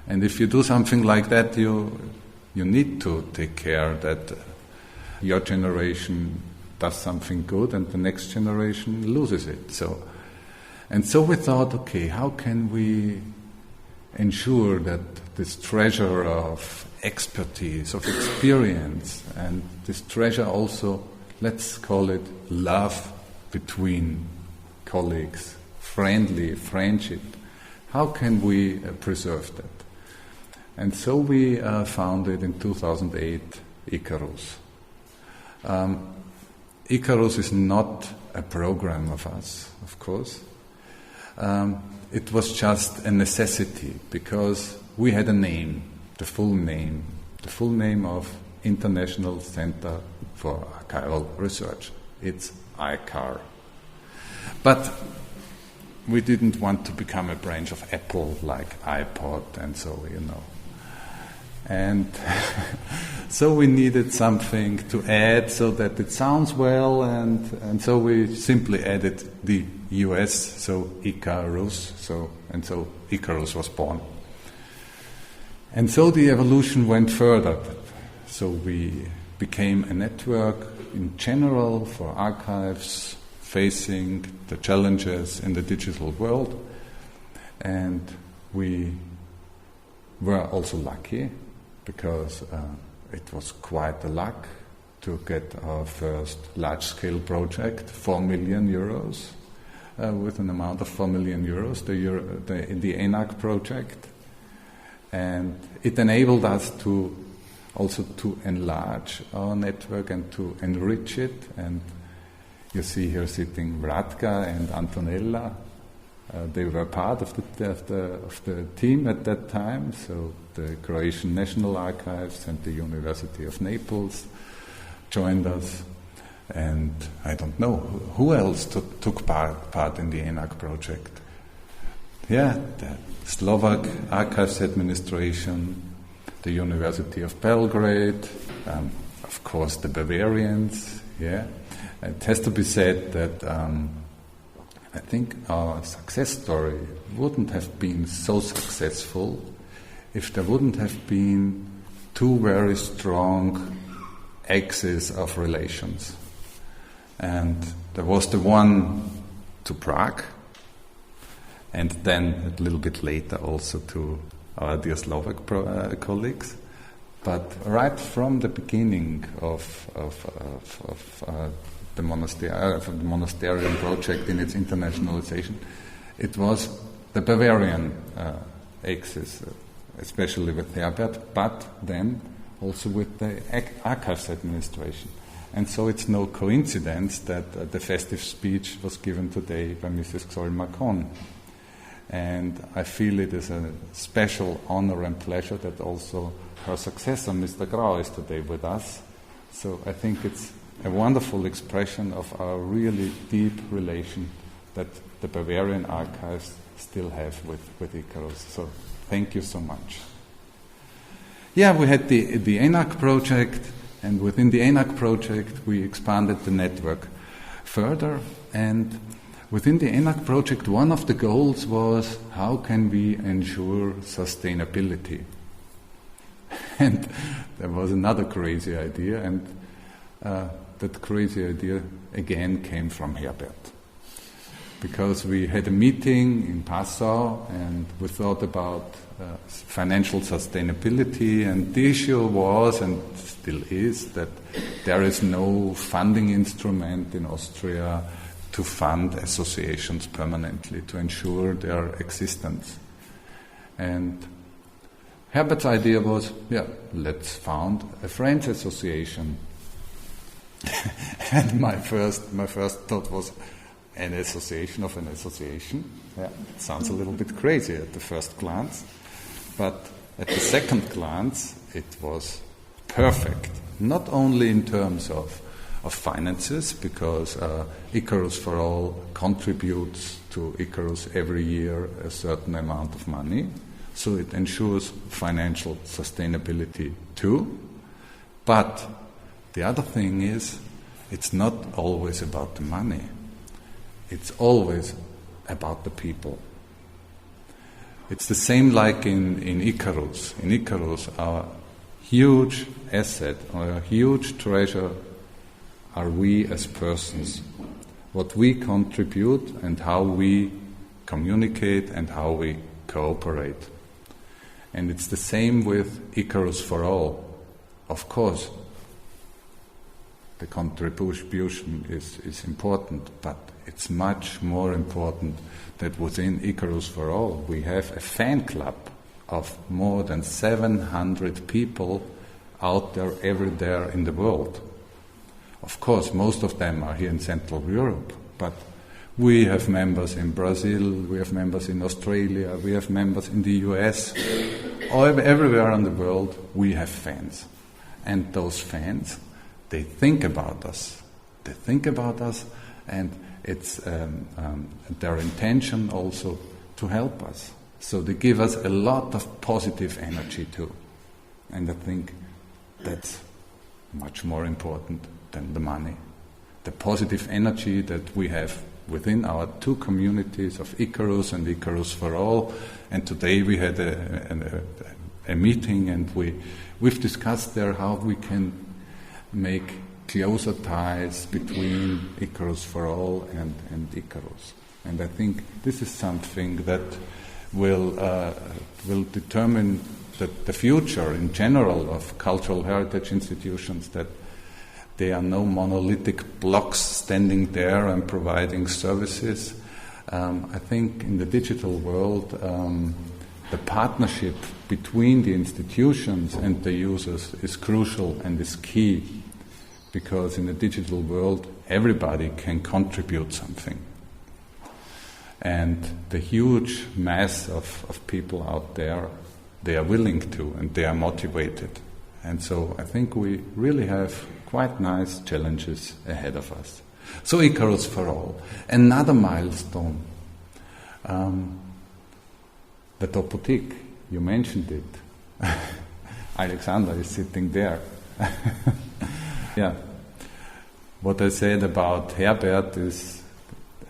if you do something like that, you need to take care that your generation does something good and the next generation loses it. So we thought, how can we ensure that this treasure of expertise, of experience, and this treasure also, let's call it love between colleagues, friendly friendship, how can we preserve that? And so we founded in 2008 ICARUS. ICARUS is not a program of us, of course. It was just a necessity, because we had a name, the full name of International Center for Archival Research. It's ICAR. But we didn't want to become a branch of Apple like iPod and so, And so we needed something to add so that it sounds well, and so we simply added the US, so ICARUS, so ICARUS was born. And so the evolution went further. So we became a network in general for archives facing the challenges in the digital world, and we were also lucky because it was quite a luck to get our first large-scale project, 4 million euros, with an amount of 4 million euros, the ENAC project. And it enabled us to also to enlarge our network and to enrich it. And you see here sitting Vratka and Antonella. They were part of the team at that time. So the Croatian National Archives and the University of Naples joined us. And I don't know who else took part in the ENAC project. Yeah, the Slovak Archives Administration, the University of Belgrade, of course the Bavarians. Yeah, it has to be said that I think our success story wouldn't have been so successful if there wouldn't have been two very strong axes of relations. And there was the one to Prague, and then a little bit later also to our dear Slovak colleagues. But right from the beginning of the monasterian project in its internationalization, it was the Bavarian axis, especially with Herbert, but then also with the Archives Administration. And so it's no coincidence that the festive speech was given today by Mrs. Ksoll-Marcon. And I feel it is a special honor and pleasure that also her successor, Mr. Grau, is today with us. So I think it's a wonderful expression of our really deep relation that the Bavarian archives still have with ICARUS. So thank you so much. Yeah, we had the ENAC project, and within the ENAC project we expanded the network further. And within the ENAC project, one of the goals was how can we ensure sustainability? And there was another crazy idea, and that crazy idea again came from Herbert. Because we had a meeting in Passau and we thought about financial sustainability, and the issue was, and still is, that there is no funding instrument in Austria to fund associations permanently, to ensure their existence. And Herbert's idea was, let's found a French association. And my first thought was, an association of an association. Yeah, it sounds a little bit crazy at the first glance, but at the second glance, it was perfect. Not only in terms of finances, because ICARUS4all contributes to ICARUS every year a certain amount of money, so it ensures financial sustainability too. But the other thing is, it's not always about the money. It's always about the people. It's the same like in ICARUS. In ICARUS, our huge asset, our huge treasure are we as persons. What we contribute and how we communicate and how we cooperate. And it's the same with ICARUS4all. Of course, the contribution is important, but it's much more important that within ICARUS4all we have a fan club of more than 700 people out there everywhere in the world. Of course, most of them are here in Central Europe, but we have members in Brazil, we have members in Australia, we have members in the US. Everywhere in the world we have fans. And those fans, they think about us. They think about us, and it's their intention also to help us. So they give us a lot of positive energy too. And I think that's much more important than the money. The positive energy that we have within our two communities of ICARUS and ICARUS4all. And today we had a meeting, and we've discussed there how we can make closer ties between ICARUS4all and ICARUS. And I think this is something that will determine the future in general of cultural heritage institutions, that they are no monolithic blocks standing there and providing services. I think in the digital world, the partnership between the institutions and the users is crucial and is key, because in the digital world, everybody can contribute something. And the huge mass of people out there, they are willing to, and they are motivated. And so I think we really have quite nice challenges ahead of us. So ICARUS4all, another milestone. The Topotheek, you mentioned it. Alexander is sitting there. Yeah. What I said about Herbert is,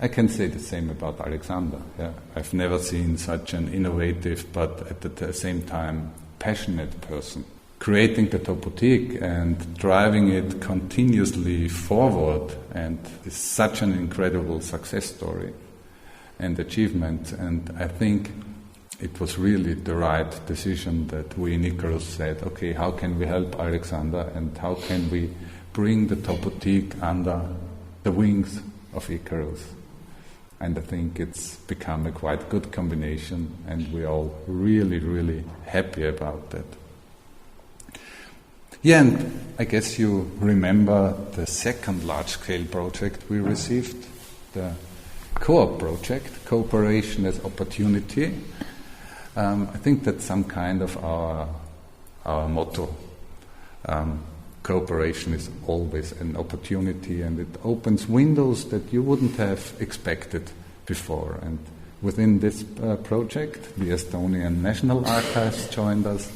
I can say the same about Alexander. Yeah. I've never seen such an innovative but at the same time passionate person. Creating the Topotheek and driving it continuously forward, and is such an incredible success story and achievement. And I think it was really the right decision that we in ICARUS said, okay, how can we help Alexander, and how can we bring the Topotheek under the wings of ICARUS? And I think it's become a quite good combination, and we're all really, really happy about that. Yeah, and I guess you remember the second large-scale project we received, the co-op project, Cooperation as Opportunity. I think that's some kind of our motto. Cooperation is always an opportunity, and it opens windows that you wouldn't have expected before. And within this project, the Estonian National Archives joined us,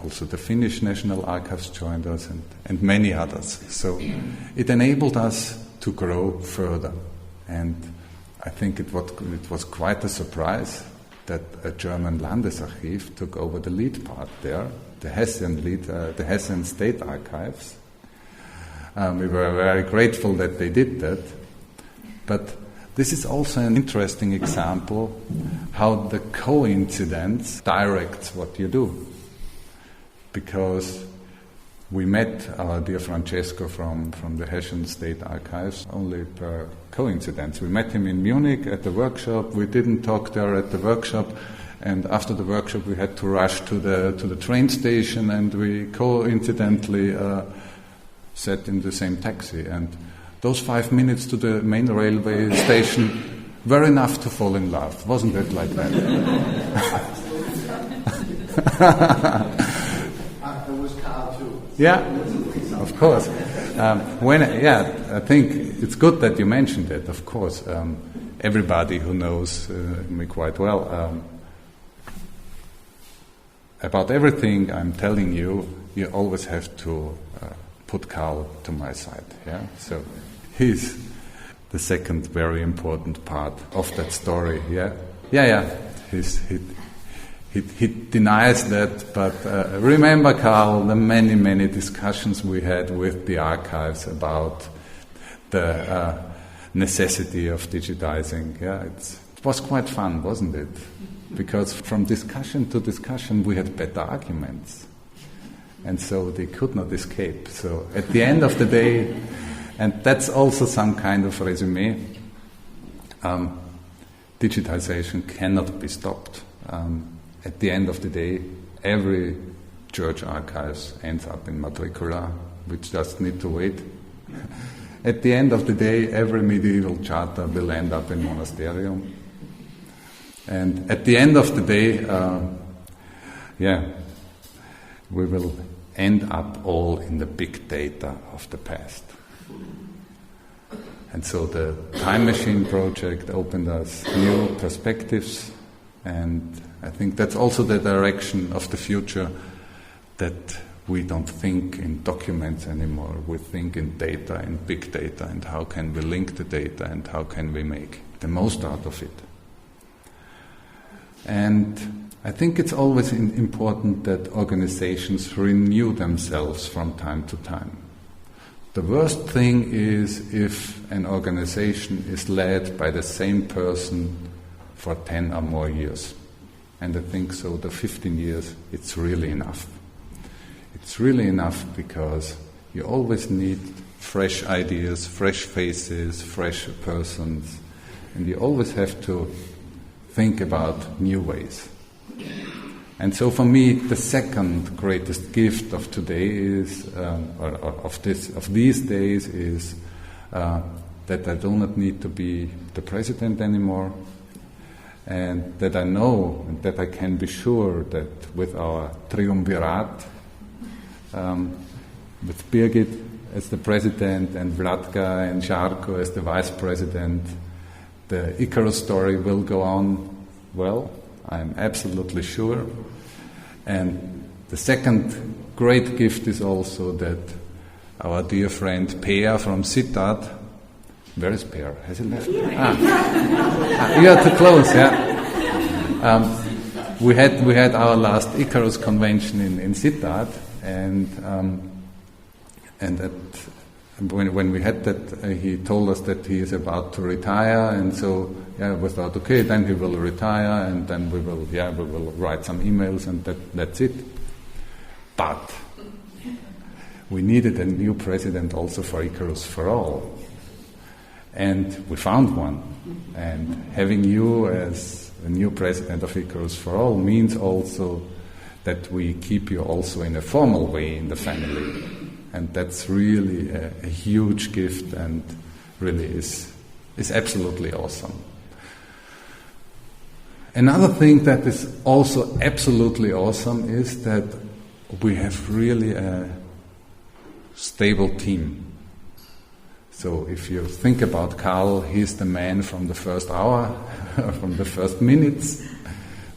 also the Finnish National Archives joined us, and many others. So it enabled us to grow further. And I think it was quite a surprise that a German Landesarchiv took over the lead part there, the Hessian State Archives. We were very grateful that they did that. But this is also an interesting example how the coincidence directs what you do. Because we met our dear Francesco from the Hessian State Archives only per coincidence. We met him in Munich at the workshop. We didn't talk there at the workshop, and after the workshop we had to rush to the train station, and we coincidentally sat in the same taxi. And those 5 minutes to the main railway station were enough to fall in love. Wasn't it like that? Yeah, of course. I think it's good that you mentioned it. Of course, everybody who knows me quite well, about everything I'm telling you, you always have to put Karl to my side. Yeah, so he's the second very important part of that story. Yeah. He denies that, but remember, Karl, the many discussions we had with the archives about the necessity of digitizing. Yeah, it was quite fun, wasn't it? Because from discussion to discussion we had better arguments, and so they could not escape. So at the end of the day, and that's also some kind of resume, digitization cannot be stopped. At the end of the day, every church archives ends up in matricula. We just need to wait. At the end of the day, every medieval charter will end up in monasterium. And at the end of the day, we will end up all in the big data of the past. And so the Time Machine project opened us new perspectives, and I think that's also the direction of the future, that we don't think in documents anymore. We think in data, in big data, and how can we link the data and how can we make the most out of it. And I think it's always important that organizations renew themselves from time to time. The worst thing is if an organization is led by the same person for 10 or more years. And I think so the 15 years, it's really enough. It's really enough because you always need fresh ideas, fresh faces, fresh persons, and you always have to think about new ways. And so for me, the second greatest gift of today is, of these days, is that I do not need to be the president anymore, and that I know and that I can be sure that with our triumvirate, with Birgit as the president and Vladka and Žarko as the vice president, the ICARUS story will go on well. I'm absolutely sure. And the second great gift is also that our dear friend Per from Sittard, where is Per? Has he left? You are too close, yeah. We had our last ICARUS convention in Sittard, and when we had that, he told us that he is about to retire, and so we thought, okay, then he will retire, and then we will write some emails, and that's it. But we needed a new president also for ICARUS4all, and we found one. And having you as a new president of ICARUS4all means also that we keep you also in a formal way in the family. And that's really a huge gift, and really is absolutely awesome. Another thing that is also absolutely awesome is that we have really a stable team. So if you think about Carl, he's the man from the first hour, from the first minutes.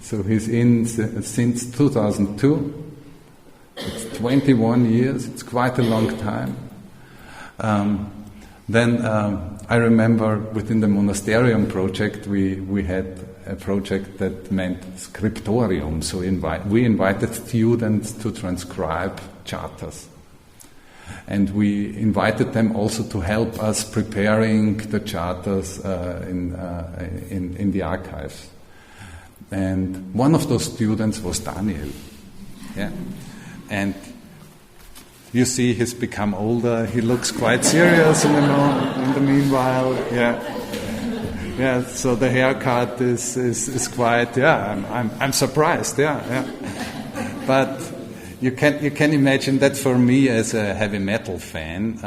So he's in since 2002. It's 21 years, it's quite a long time. Then I remember within the Monasterium project, we had a project that meant scriptorium. So we invited students to transcribe charters. And we invited them also to help us preparing the charters in the archives. And one of those students was Daniel. Yeah. And you see he's become older, he looks quite serious in the meanwhile, yeah, so the haircut is quite, I'm surprised, but you can imagine that for me as a heavy metal fan,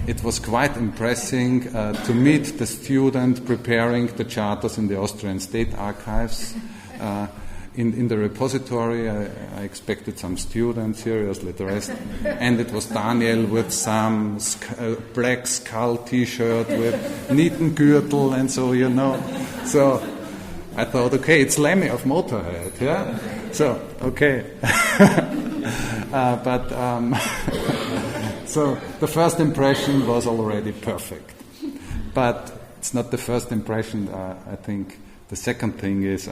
it was quite impressive to meet the student preparing the charters in the Austrian State Archives. In the repository, I expected some students, seriously, the rest. And it was Daniel with some black skull T-shirt with Nietengürtel and so, So I thought, okay, it's Lemmy of Motorhead, yeah? So, okay. So the first impression was already perfect. But it's not the first impression, I think. The second thing is...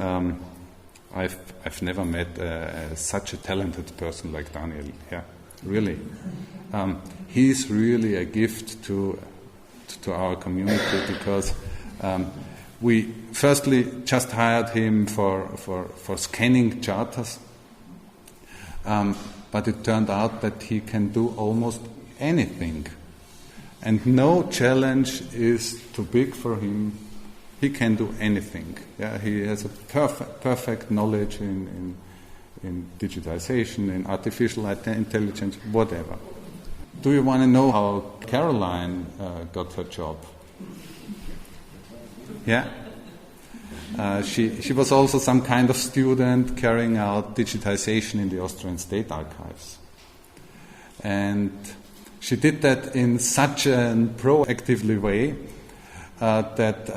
I've never met such a talented person like Daniel. Yeah, really. He's really a gift to our community because we firstly just hired him for scanning charters, but it turned out that he can do almost anything, and no challenge is too big for him. He can do anything. Yeah, he has a perfect knowledge in digitization, in artificial intelligence, whatever. Do you want to know how Caroline got her job? Yeah. She was also some kind of student carrying out digitization in the Austrian State Archives. And she did that in such a proactively way that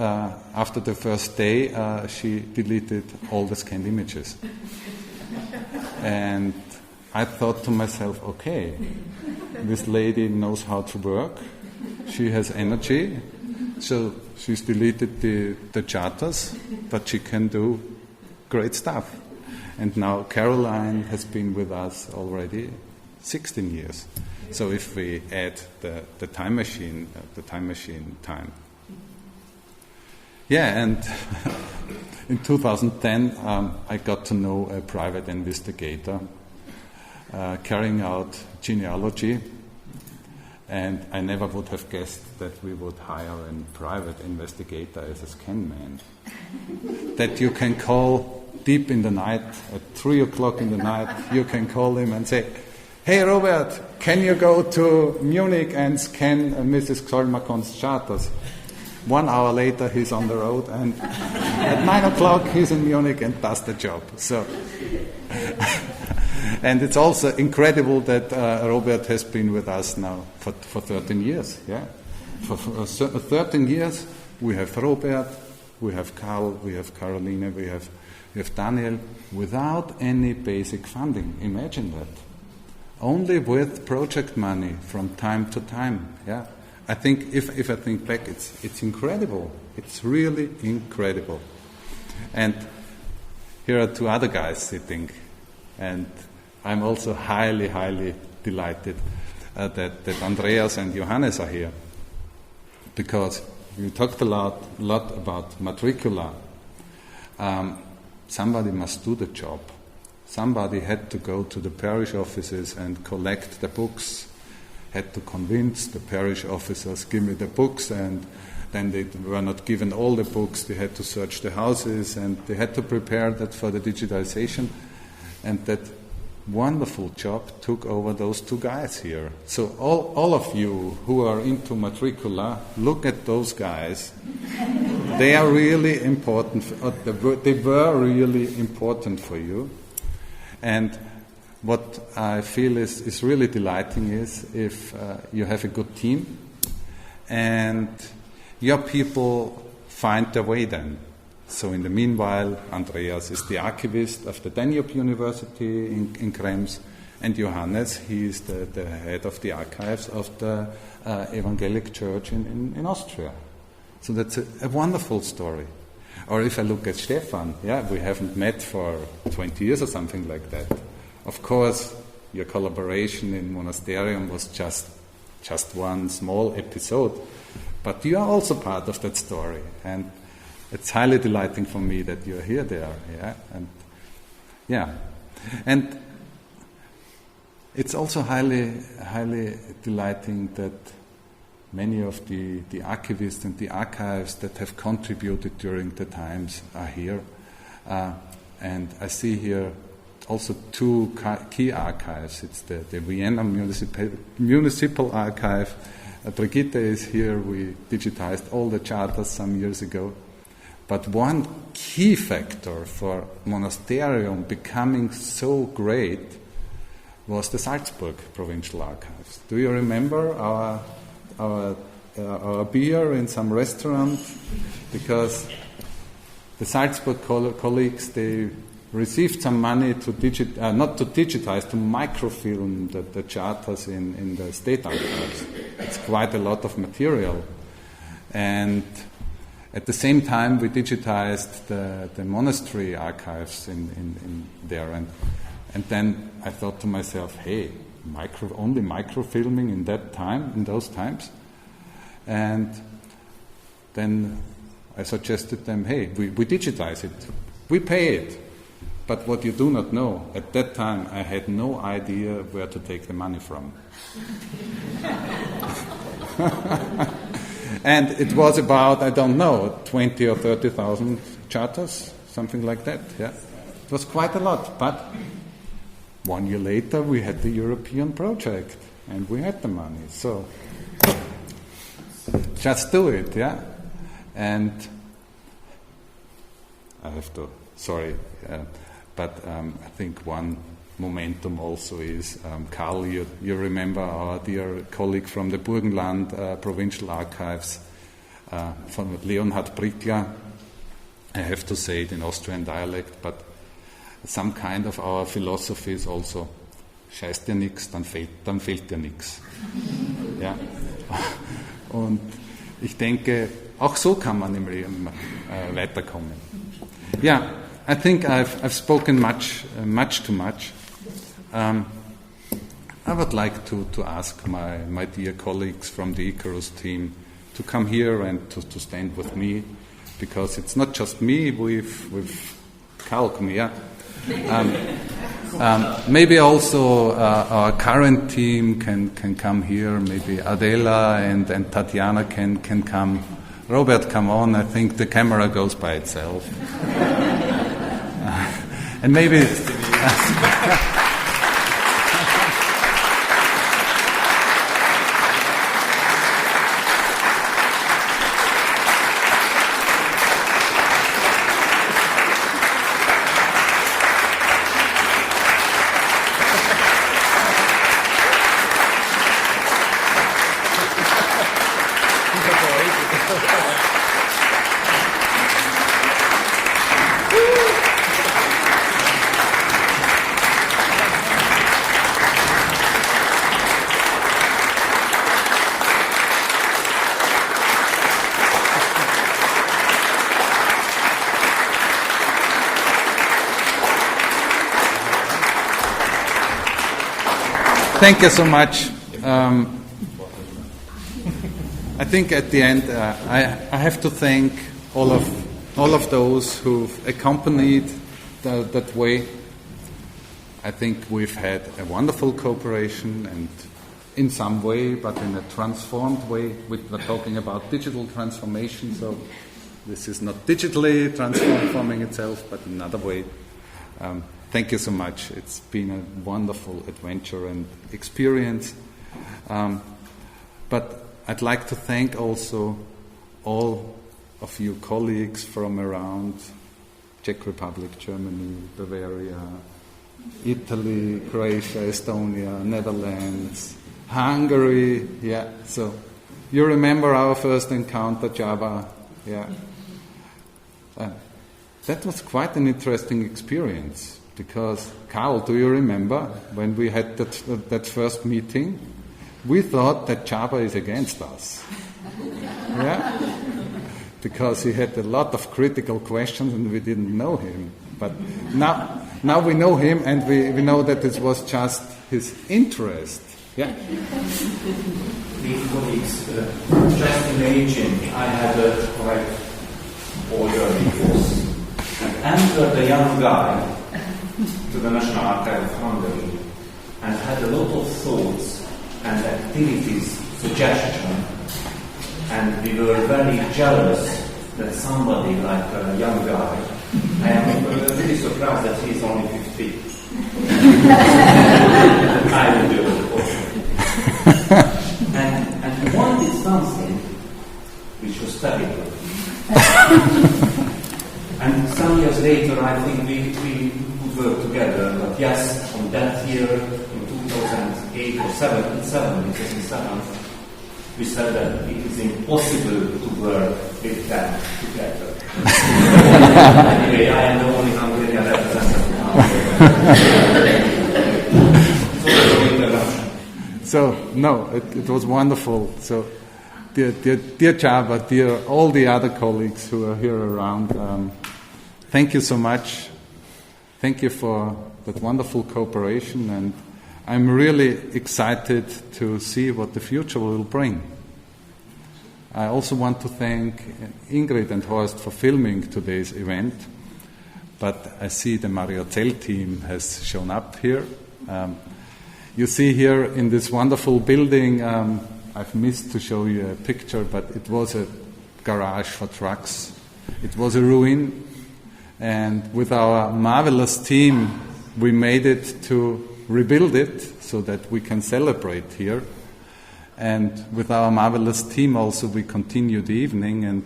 after the first day she deleted all the scanned images. And I thought to myself, okay, this lady knows how to work, she has energy, so she's deleted the charters, but she can do great stuff. And now Caroline has been with us already 16 years. So if we add the time machine time. Yeah, and in 2010 I got to know a private investigator carrying out genealogy, and I never would have guessed that we would hire a private investigator as a scan man. That you can call deep in the night, at 3 o'clock in the night, you can call him and say, "Hey Robert, can you go to Munich and scan Mrs. Ksoll-Marcon's charters?" 1 hour later he's on the road, and at 9 o'clock he's in Munich and does the job. So, and it's also incredible that Robert has been with us now for 13 years. Yeah, for 13 years we have Robert, we have Karl, we have Caroline, we have Daniel, without any basic funding. Imagine that. Only with project money from time to time. Yeah, I think if I think back, it's incredible. It's really incredible. And here are 2 other guys sitting, and I'm also highly, highly delighted that Andreas and Johannes are here, because we talked a lot about matricula. Somebody must do the job. Somebody had to go to the parish offices and collect the books, had to convince the parish officers, give me the books, and then they were not given all the books. They had to search the houses, and they had to prepare that for the digitization. And that wonderful job took over those 2 guys here. So all of you who are into matricula, look at those guys. They are really important. They were really important for you. And what I feel is really delighting is if you have a good team and your people find their way then. So in the meanwhile, Andreas is the archivist of the Danube University in Krems, and Johannes, he is the head of the archives of the Evangelic Church in Austria. So that's a wonderful story. Or if I look at Stefan, yeah, we haven't met for 20 years or something like that. Of course, your collaboration in Monasterium was just one small episode, but you are also part of that story, and it's highly delighting for me that you're here there, and it's also highly delighting that many of the archivists and the archives that have contributed during the times are here, and I see here also 2 key archives. It's the Vienna Municipal Archive. Brigitte is here. We digitized all the charters some years ago. But one key factor for Monasterium becoming so great was the Salzburg Provincial Archives. Do you remember our beer in some restaurant? Because the Salzburg colleagues, they received some money to not to digitize, to microfilm the charters in the state archives. It's quite a lot of material. And at the same time, we digitized the monastery archives in there. And then I thought to myself, hey, only microfilming in those times? And then I suggested them, hey, we digitize it. We pay it. But what you do not know, at that time I had no idea where to take the money from. And it was about, I don't know, 20 or 30,000 charters, something like that. Yeah, it was quite a lot. But 1 year later we had the European project and we had the money. So just do it, yeah. And I have to, sorry, but I think one momentum also is, Karl, you remember our dear colleague from the Burgenland Provincial Archives. from Leonhard Brickler. I have to say it in Austrian dialect, but some kind of our philosophy is also scheißt dir nix, dann fehlt dir nix. Ja. Und ich denke, auch so kann man im Leben weiterkommen. Yeah, I think I've spoken much too much. I would like to ask my dear colleagues from the ICARUS team to come here and to stand with me, because it's not just me with Karl, come here. Maybe also our current team can come here. Maybe Adela and Tatjana can come. Robert, come on. I think the camera goes by itself. And maybe... Thank you so much. I think at the end I have to thank all of those who've accompanied that way. I think we've had a wonderful cooperation, and in some way, but in a transformed way. We're talking about digital transformation, so this is not digitally transforming itself, but in another way. Thank you so much. It's been a wonderful adventure and experience. But I'd like to thank also all of you colleagues from around Czech Republic, Germany, Bavaria, Italy, Croatia, Estonia, Netherlands, Hungary. Yeah, so you remember our first encounter, Java. Yeah. That was quite an interesting experience. Because, Karl, do you remember when we had that first meeting? We thought that Java is against us. Yeah? Because he had a lot of critical questions and we didn't know him. But now we know him, and we know that it was just his interest. Yeah? Dear colleagues, just imagine I had a quite orderly course and entered a young guy to the National Archive of Hungary and had a lot of thoughts and activities, suggestions, and we were very jealous that somebody like a young guy, I am really surprised that he is only 50. I will do it also. And he wanted something which was terrible. And some years later I think we work together, but yes, on that year, in 2008 or 2007, we said that it is impossible to work with them together. Anyway, I am the only Hungarian representative now. So, no, it was wonderful. So, dear Java, dear all the other colleagues who are here around, thank you so much. Thank you for that wonderful cooperation, and I'm really excited to see what the future will bring. I also want to thank Ingrid and Horst for filming today's event, but I see the Mariazell team has shown up here. You see here in this wonderful building, I've missed to show you a picture, but it was a garage for trucks. It was a ruin. And with our marvelous team, we made it to rebuild it so that we can celebrate here. And with our marvelous team also, we continue the evening, and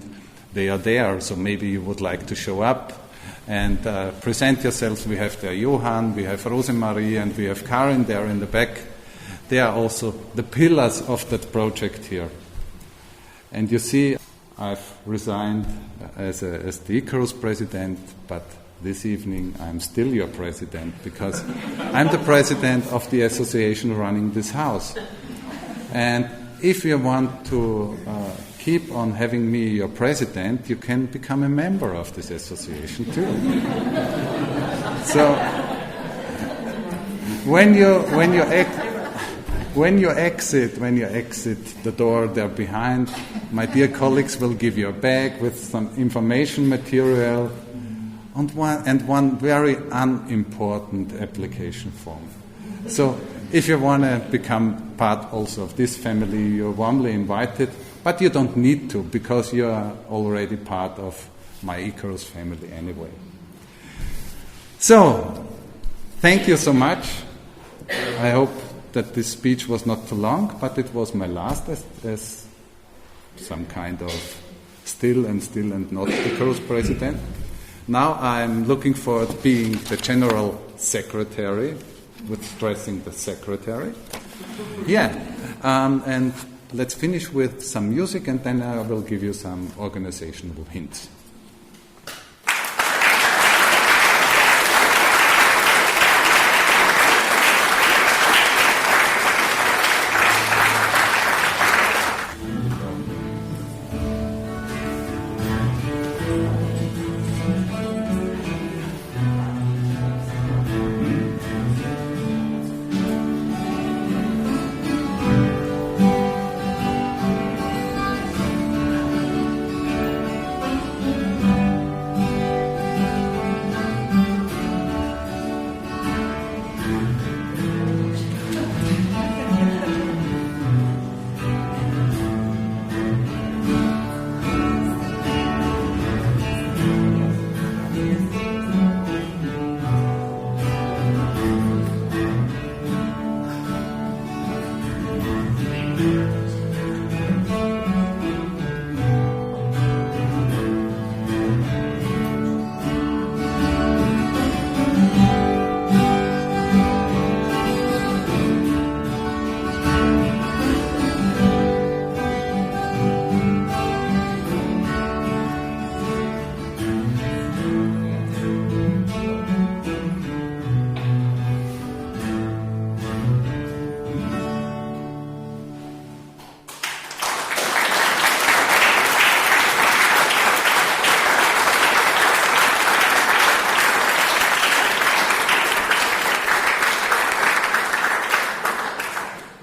they are there. So maybe you would like to show up and present yourselves. We have there Johan, we have Rosemarie, and we have Karin there in the back. They are also the pillars of that project here. And you see, I've resigned as the ICARUS president, but this evening I'm still your president because I'm the president of the association running this house. And if you want to keep on having me your president, you can become a member of this association too. So when you exit the door there behind, my dear colleagues will give you a bag with some information material and one very unimportant application form. So if you want to become part also of this family, you're warmly invited, but you don't need to because you are already part of my ICARUS family anyway. So, thank you so much. I hope that this speech was not too long, but it was my last as some kind of still and not ICARUS president. Now I'm looking forward to being the general secretary, with stressing the secretary. And let's finish with some music, and then I will give you some organizational hints.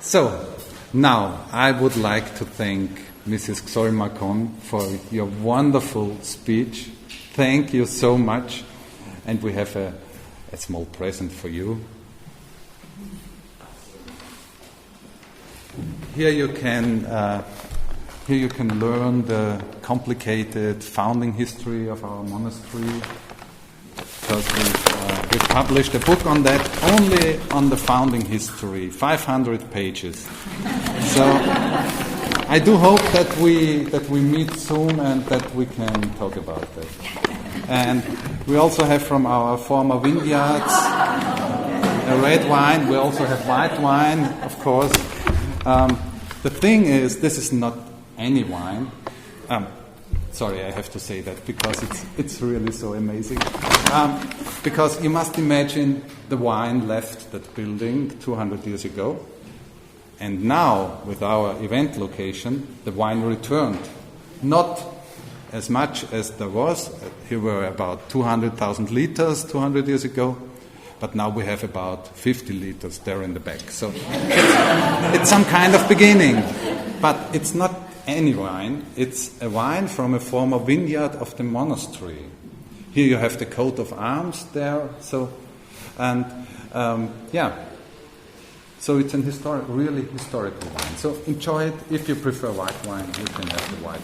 So, now I would like to thank Mrs. Ksoll-Marcon for your wonderful speech. Thank you so much. And we have a small present for you. Here you can learn the complicated founding history of our monastery, because we've published a book on that, only on the founding history, 500 pages. So I do hope that we meet soon and that we can talk about that. And we also have from our former vineyards a red wine. We also have white wine, of course. The thing is, this is not any wine. Sorry, I have to say that because it's really so amazing. Because you must imagine the wine left that building 200 years ago, and now with our event location, the wine returned. Not as much as there was. Here were about 200,000 liters 200 years ago, but now we have about 50 liters there in the back. So it's some kind of beginning, but it's not any wine. It's a wine from a former vineyard of the monastery. Here you have the coat of arms there. So it's an really historical wine. So enjoy it. If you prefer white wine, you can have the white.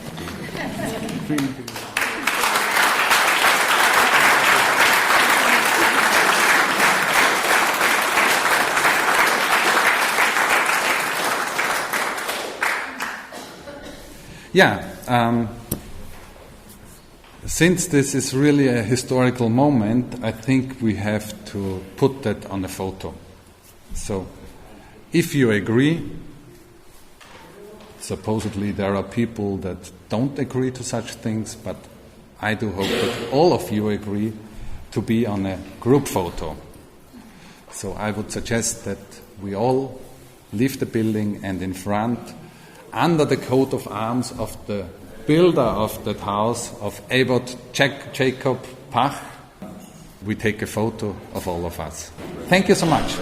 Since this is really a historical moment, I think we have to put that on a photo. So, if you agree, supposedly there are people that don't agree to such things, but I do hope that all of you agree to be on a group photo. So I would suggest that we all leave the building, and in front, under the coat of arms of the builder of that house, of Ebert Jacob Pach, we take a photo of all of us. Thank you so much.